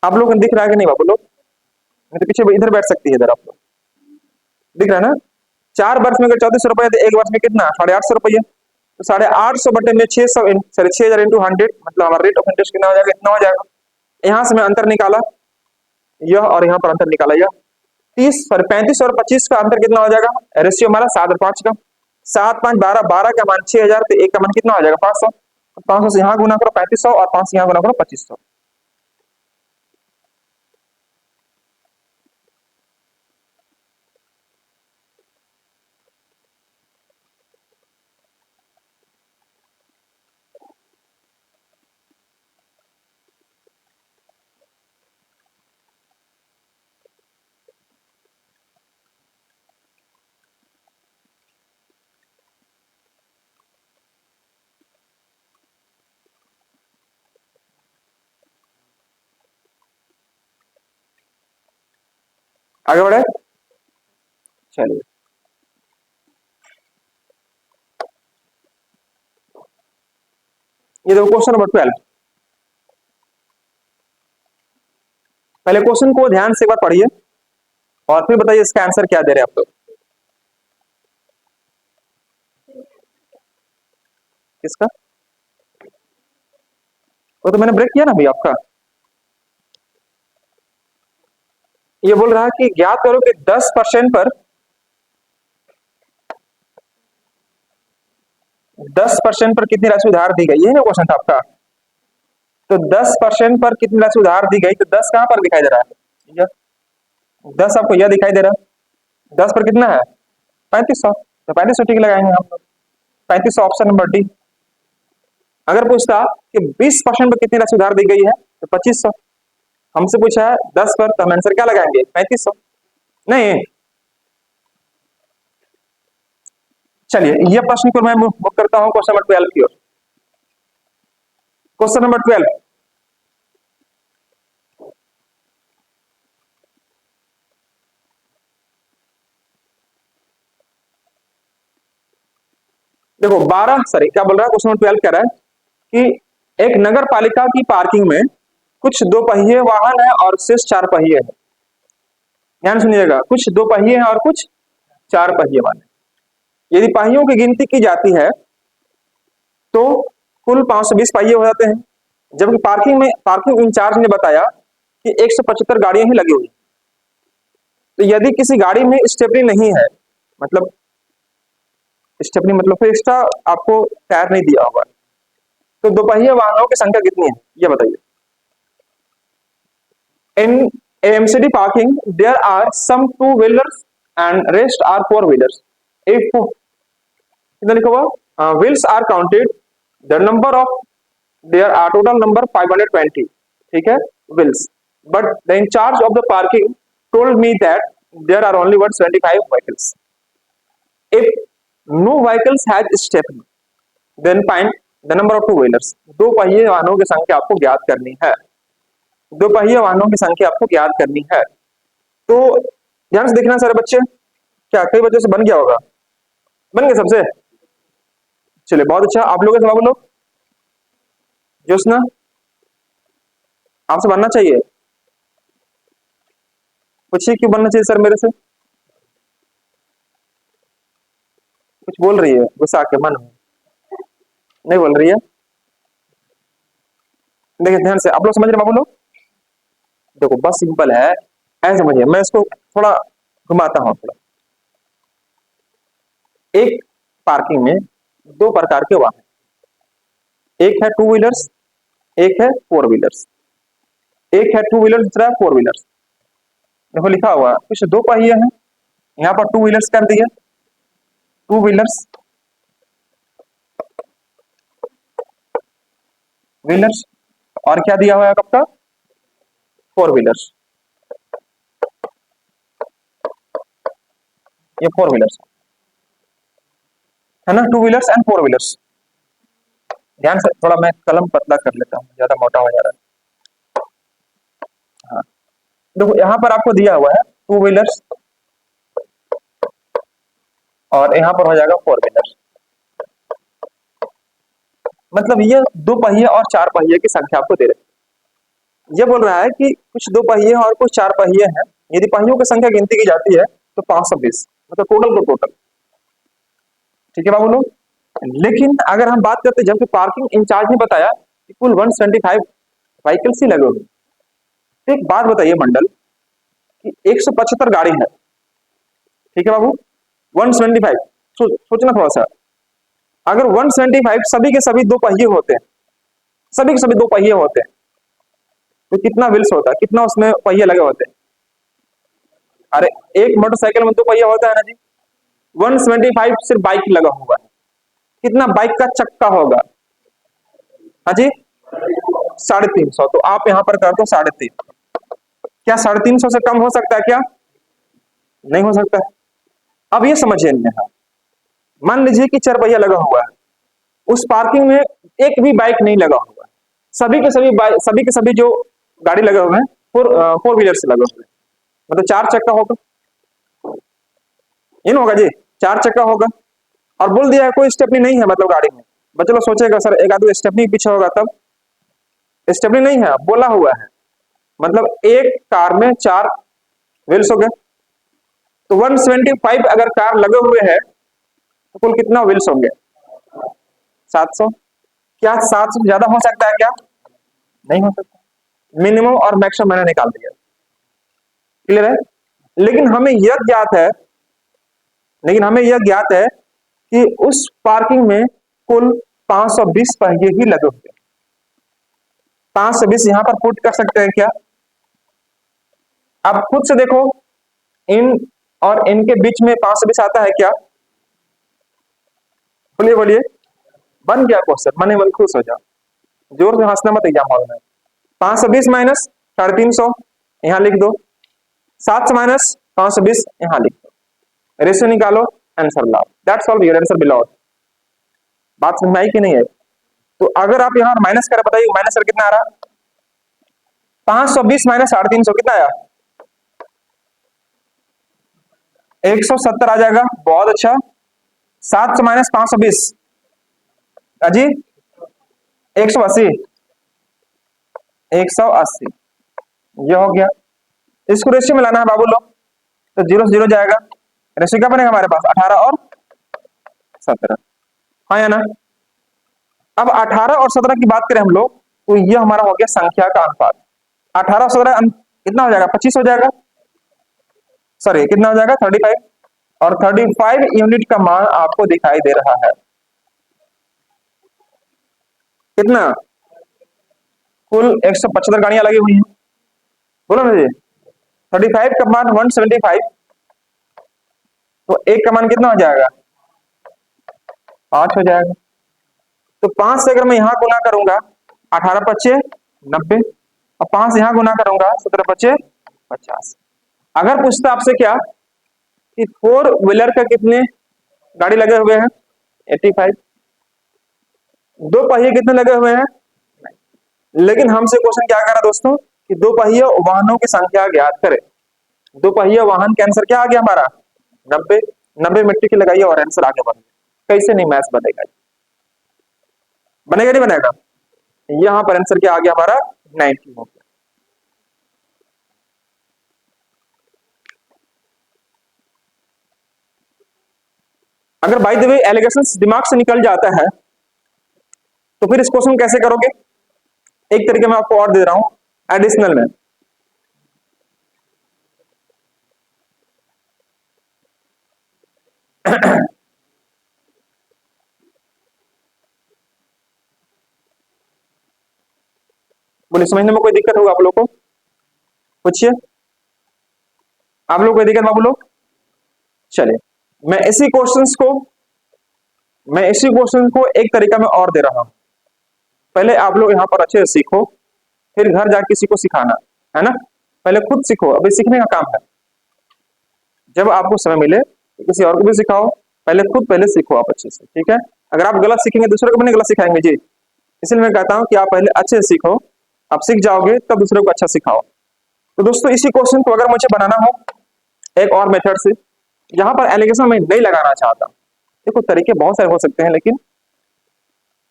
आप लोगों को दिख रहा है कि नहीं बाबू लोग, नहीं तो पीछे इधर बैठ सकती है, इधर आप लोग दिख रहा है ना। 4 वर्ष में अगर 3400 रुपया तो एक वर्ष में कितना 850 रुपया। तो 850 बटे में 600 सॉरी 6,000 इंटू 100, मतलब हमारा रेट ऑफ इंटरेस्ट कितना हो जाएगा, इतना हो जाएगा। यहां से मैं अंतर निकाला यह, और यहाँ पर अंतर निकाला यह, 35 और 25 का अंतर कितना हो जाएगा, रेशियो हमारा 7 और 5 का, 7 5 12, 12 का मान 6,000, तो एक का मान कितना हो जाएगा 500। 500 से यहाँ गुना करो 3500, और 5 से यहाँ गुना करो 2500। आगे बढ़े, चलिए ये देखो क्वेश्चन नंबर 12। पहले क्वेश्चन को ध्यान से एक बार पढ़िए और फिर बताइए इसका आंसर क्या दे रहे हैं आप लोग। किसका? वो तो मैंने ब्रेक किया ना अभी आपका। ये बोल रहा है कि ज्ञात करो कि 10% पर 10% पर कितनी राशि उधार दी गई, है ना क्वेश्चन था आपका। तो 10% पर कितनी राशि उधार दी गई, तो 10 कहां पर दिखाई दे रहा है? 10 आपको यह दिखाई दे रहा है। 10 पर कितना है? 3500। तो 3500 ठीक लगाएंगे हम लोग। 3500 ऑप्शन नंबर डी। अगर पूछता कि 20% पर कितनी राशि उधार दी गई है, तो 2500। हमसे पूछा है 10 पर, तो हम आंसर क्या लगाएंगे? 3500। नहीं, चलिए ये प्रश्न को मैं मूव करता हूं क्वेश्चन नंबर 12 की ओर। क्वेश्चन नंबर 12, देखो 12 सॉरी क्या बोल रहा है, क्वेश्चन नंबर 12 कह रहा है कि एक नगर पालिका की पार्किंग में कुछ दो पहिए वाहन है और शेष चार पहिए है। ध्यान सुनिएगा, कुछ दो पहिए हैं और कुछ चार पहिए वाले। यदि पहियों की गिनती की जाती है तो कुल 520 पहिए हो जाते हैं। जबकि पार्किंग इंचार्ज ने बताया कि 175 गाड़ियां ही लगी हुई। तो यदि किसी गाड़ी में स्टेपनी नहीं है, मतलब स्टेपनी मतलब फिर एक्स्ट्रा आपको टायर नहीं दिया होगा, तो दोपहिए वाहनों की संख्या कितनी है ये बताइए। In MCD parking there are some two wheelers and rest are four wheelers. If कितना लिखा हुआ, wheels are counted the number of there are total number 520, ठीक है, wheels, but the incharge of the parking told me that there are only 175 vehicles. If no vehicles has stepney then find the number of two wheelers. दो पहिए वाहनों की संख्या आपको ज्ञात करनी है। दो पहिए वाहनों की संख्या आपको ज्ञात करनी है। तो ध्यान से देखना सारे बच्चे, क्या कई बच्चों से बन गया होगा? बन गया सबसे? चलिए बहुत अच्छा। आप लोगों से बाबू लोग, जोशना आपसे बनना चाहिए। पूछिए क्यों बनना चाहिए सर मेरे से? कुछ बोल रही है गुस्सा आके मन में, नहीं बोल रही है। देखिए ध्यान से आप लोग समझ रहे बाबू लोग। देखो बस सिंपल है, ऐसे समझिए, मैं इसको थोड़ा घुमाता हूं थोड़ा। एक पार्किंग में दो प्रकार के वाहन, एक है टू व्हीलर्स, एक है फोर व्हीलर्स। एक है टू व्हीलर, दूसरा है फोर व्हीलर्स। देखो लिखा हुआ कुछ दो पहिए हैं, यहाँ पर टू व्हीलर्स कर दिया, टू व्हीलर्स व्हीलर्स, और क्या दिया हुआ है आपका? Four wheelers. ये फोर व्हीलर्स है ना, to wheelers and four wheelers. ध्यान से, थोड़ा मैं कलम पतला कर लेता हूँ, ज्यादा मोटा हो जा रहा है। हाँ देखो यहाँ पर आपको दिया हुआ है टू व्हीलर्स और यहाँ पर हो जाएगा फोर व्हीलर्स। मतलब ये दो पहिए और चार पहिए की संख्या आपको दे रहे। ये बोल रहा है कि कुछ दो पहिए और कुछ चार पहिए हैं। यदि पहियों की संख्या गिनती की जाती है तो 520, मतलब टोटल को टोटल। ठीक है बाबू लोग। लेकिन अगर हम बात करते, जबकि पार्किंग इंचार्ज ने बताया कि कुल 175 व्हीकल्स ही लगे हुए। तो एक बात बताइए मंडल कि 175 गाड़ी है, ठीक है बाबू, 175। सोचना थोड़ा सा, अगर 175 सभी के सभी दो पहिए होते हैं, सभी के सभी दो पहिए होते हैं, तो कितना व्हील्स होता है, कितना उसमें पहिए लगे होते हैं? अरे एक मोटरसाइकिल में दो पहिया होता है ना जी। 175 सिर्फ बाइक लगा हुआ है, कितना बाइक का चक्का होगा? हाँ जी 350। तो आप यहाँ पर कर दो 350। क्या 350 से कम हो सकता है क्या? नहीं हो सकता है। अब ये समझिए यहाँ, मान लीजिए कि चार पहिया लगा हुआ है, उस पार्किंग में एक भी बाइक नहीं लगा हुआ है, सभी के सभी बाइक, सभी के सभी जो गाड़ी लगे हुए हैं फोर व्हीलर से लगे हुए हैं, मतलब चार चक्का होगा। इन होगा जी, चार चक्का होगा। और बोल दिया है कोई स्टेपनी नहीं है, मतलब गाड़ी में। बच्चे लोग सोचेगा सर एक आदमी स्टेपनी पीछे होगा, तब स्टेपनी नहीं है, बोला हुआ है, मतलब एक कार में चार व्हील्स हो गए। तो 175 अगर कार लगे हुए हैं तो कुल कितना व्हील्स होंगे? 700। क्या 700 ज्यादा हो सकता है क्या? नहीं हो सकता। मिनिमम और मैक्सिमम मैंने निकाल दिया। क्लियर है? लेकिन हमें यह ज्ञात है लेकिन हमें यह ज्ञात है कि उस पार्किंग में कुल 520 पहिए ही लगे हुए हैं। 520 यहां पर पुट कर सकते हैं क्या? आप खुद से देखो, इन और इनके बीच में 520 आता है क्या? बोलिए बोलिए। बन गया क्वेश्चन, मने मन खुश हो जाओ। जोर से हंसना मत एग्जाम हॉल में। 520 माइनस 350 यहां लिख दो, 700 माइनस 520 यहां लिख दो, रेशियो निकालो, आंसर लाओ। That's all, your answer below. बात समझ में आई कि नहीं है? तो अगर आप यहां माइनस कर बताइए, माइनस कर कितना आ रहा? 520 माइनस 350 कितना आया? 170 आ जाएगा। बहुत अच्छा। 700 माइनस 520 अजी 180। 180 ये हो गया। इसको रेशियो में लाना है बाबू लोग, तो जीरो से जीरो जाएगा। रेशियो क्या बनेगा हमारे पास? 18 और 17। हाँ या ना? अब 18 और 17 की बात करें हम लोग, तो ये हमारा हो गया संख्या का अनुपात। 18 और 17 कितना हो जाएगा? 25 हो जाएगा। सॉरी, कितना हो जाएगा? 35। और 35 यूनिट का मान आपको दिखाई दे रहा है। कितना? कुल 175 गाड़ियां लगी हुई हैं। बोलो ना जी। 35 का मान 175, तो एक का मान कितना हो जाएगा? 5 हो जाएगा। तो 5 से अगर मैं यहां गुना करूंगा, 18 पच्चे 90, और 5 यहां गुना करूंगा, 17 पच्चे 50। अगर पूछता आपसे क्या कि फोर व्हीलर का कितने गाड़ी लगे हुए हैं? 85। दो पहिए कितने लगे हुए हैं? लेकिन हमसे क्वेश्चन क्या करा दोस्तों कि दो पहिए वाहनों की संख्या ज्ञात करें। दो पहिए वाहन का आंसर क्या आ गया हमारा? 90। 90 मिट्टी की लगाइए और आंसर आगे बढ़ गया। कैसे नहीं मैथ्स बनेगा? बनेगा नहीं बनेगा? यहां पर आंसर क्या आ गया हमारा? 90 हो गया। अगर बाय द वे एलिगेशन दिमाग से निकल जाता है, तो फिर इस क्वेश्चन कैसे करोगे? एक तरीके मैं आपको और दे रहा हूं एडिशनल में। बोले समझने में कोई दिक्कत होगा आप लोग को? पूछिए। आप लोग कोई दिक्कत बाबू लोग? चलिए, मैं इसी क्वेश्चंस को मैं इसी क्वेश्चन को एक तरीका में और दे रहा हूं। पहले आप लोग यहां पर अच्छे से सीखो, फिर घर जाके किसी को सिखाना, है ना? पहले खुद सीखो, अभी सीखने का काम है। जब आपको समय मिले तो किसी और को भी सिखाओ। पहले सीखो आप अच्छे से, ठीक है? अगर आप गलत सीखेंगे दूसरे को भी नहीं गलत सिखाएंगे जी। इसलिए मैं कहता हूं कि आप पहले अच्छे से सीखो, आप सीख जाओगे तब दूसरे को अच्छा सिखाओ। तो दोस्तों इसी क्वेश्चन को अगर मुझे बनाना हो एक और मेथड से, यहाँ पर एलिगेशन मैं नहीं लगाना चाहता। देखो तरीके बहुत सारे हो सकते हैं, लेकिन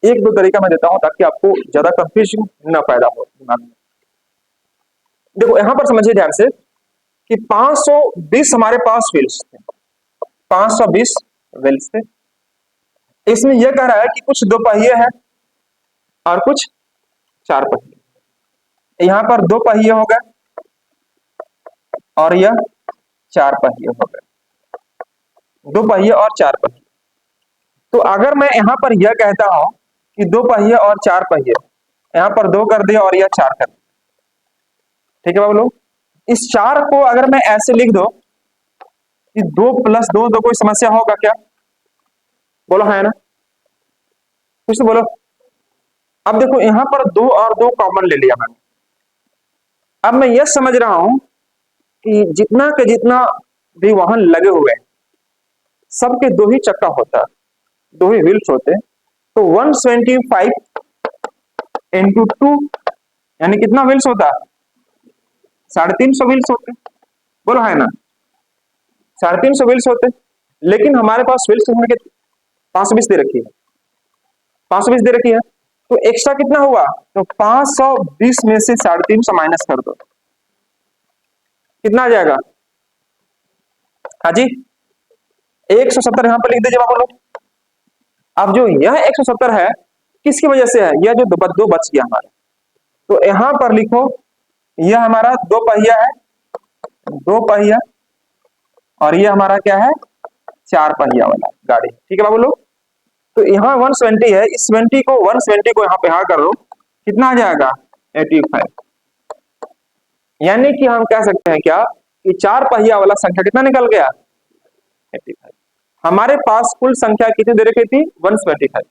एक दो तरीका मैं देता हूं ताकि आपको ज्यादा कंफ्यूजन न पैदा हो दिमाग में। देखो यहां पर समझिए ध्यान से कि 520 हमारे पास व्हील्स थे। 520 व्हील्स थे। इसमें यह कह रहा है कि कुछ दो पहिए हैं और कुछ चार पहिए। यहां पर दो पहिए हो गए और यह चार पहिए हो गए। दो पहिए और चार पहिए। तो अगर मैं यहां पर यह कहता हूं कि दो पहिए और चार पहिए, यहां पर दो कर दिया और यह चार कर दिया, ठीक है बाबू लोग? इस चार को अगर मैं ऐसे लिख दो कि दो प्लस दो, तो कोई समस्या होगा क्या? बोलो है ना? कुछ तो बोलो। अब देखो यहां पर दो और दो कॉमन ले लिया मैंने। अब मैं यह समझ रहा हूं कि जितना के जितना भी वाहन लगे हुए हैं, सबके दो ही चक्का होता है, दो ही व्हील्स होते हैं। तो 125 इंटू टू यानी कितना व्हील्स होता है? 350 व्हील्स होते हैं। बोलो है ना? 350 व्हील्स होते हैं। लेकिन हमारे पास व्हील्स के 520 दे रखी है। 520 दे रखी है, तो एक्स्ट्रा कितना हुआ? तो 520 में से 350 माइनस कर दो, कितना आ जाएगा? हाँ जी, 170 यहां पर लिख दीजिए बाबू लोग। अब जो यह 170 है किसकी वजह से है, यह जो दो बच गया हमारा, तो यहां पर लिखो यह हमारा दो पहिया है, दो पहिया, और ये हमारा क्या है, चार पहिया वाला गाड़ी। ठीक है बाबू लोग, तो यहाँ 170 है, इस 170 को यहाँ पे हाँ कर लो, कितना आ जाएगा 85। यानी कि हम कह सकते हैं क्या कि चार पहिया वाला संख्या कितना निकल गया 85। हमारे पास कुल संख्या कितनी दे रखी थी 175,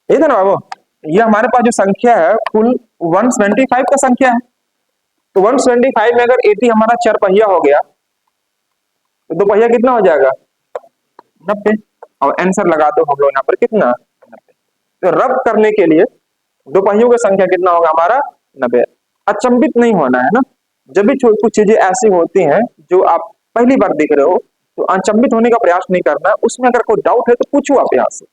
ये था ना बाबू, ये हमारे पास जो संख्या है कुल 175 का संख्या है। तो 175 में अगर 80 हमारा चार पहिया हो गया तो दो पहिया कितना हो जाएगा 90, और आंसर लगा दो हम लोग यहाँ पर कितना 90। तो रब करने के लिए दो पहियों की संख्या कितना होगा हमारा 90। अचंभित नहीं होना है ना, जब भी कुछ चीजें ऐसी होती हैं जो आप पहली बार देख रहे हो तो अचंभित होने का प्रयास नहीं करना, उसमें अगर कोई डाउट है तो पूछो आप यहाँ से।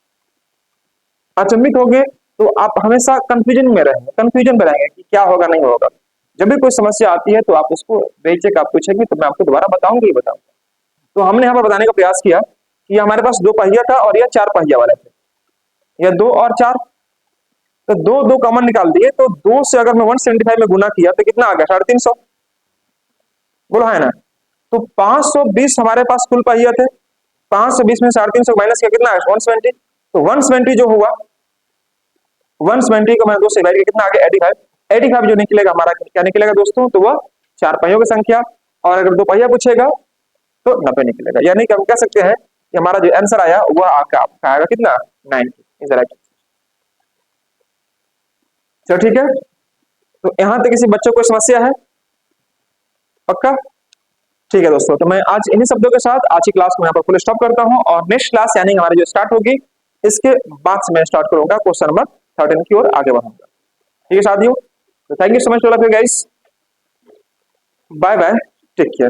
अचंभित हो गए तो आप हमेशा कंफ्यूजन में रहेंगे कि क्या होगा नहीं होगा। जब भी कोई समस्या आती है तो आप उसको बेचेक आप पूछेंगे तो मैं आपको दोबारा बताऊंगी बताऊंगा। तो हमने यहाँ पर बताने का प्रयास किया कि हमारे पास दो पहिया था और यह चार पहिया वाले थे, यह 2 और 4, तो दो दो कॉमन निकाल दिए, तो 2 से अगर मैं 175 में गुना किया तो कितना आ गया 350, बोलो है ना। तो 520 हमारे पास कुल पहिया थे, 520 में 350 माइनस किया कितना आया 170, तो 170 जो हुआ 170 को मैंने 2 से डिवाइड किया कितना आ गया 85। 85 जो निकलेगा हमारा क्या निकलेगा दोस्तों, तो वह चार पहियों की संख्या, और अगर दो पहिया पूछेगा तो 90 निकलेगा। यानी कि हम कह सकते हैं कि हमारा जो आंसर आया वह आपका आएगा कितना 90 इज राइट। चलो ठीक है, तो यहां तक किसी बच्चों को समस्या है पक्का? ठीक है दोस्तों, तो मैं आज इन्हीं शब्दों के साथ आज की क्लास को यहाँ पर फुल स्टॉप करता हूँ, और नेक्स्ट क्लास यानी हमारी जो स्टार्ट होगी इसके बाद से मैं स्टार्ट करूंगा क्वेश्चन नंबर 13 की ओर आगे बढ़ूंगा। ठीक है साथियों, तो thank you so much all of you guys, bye bye, take care.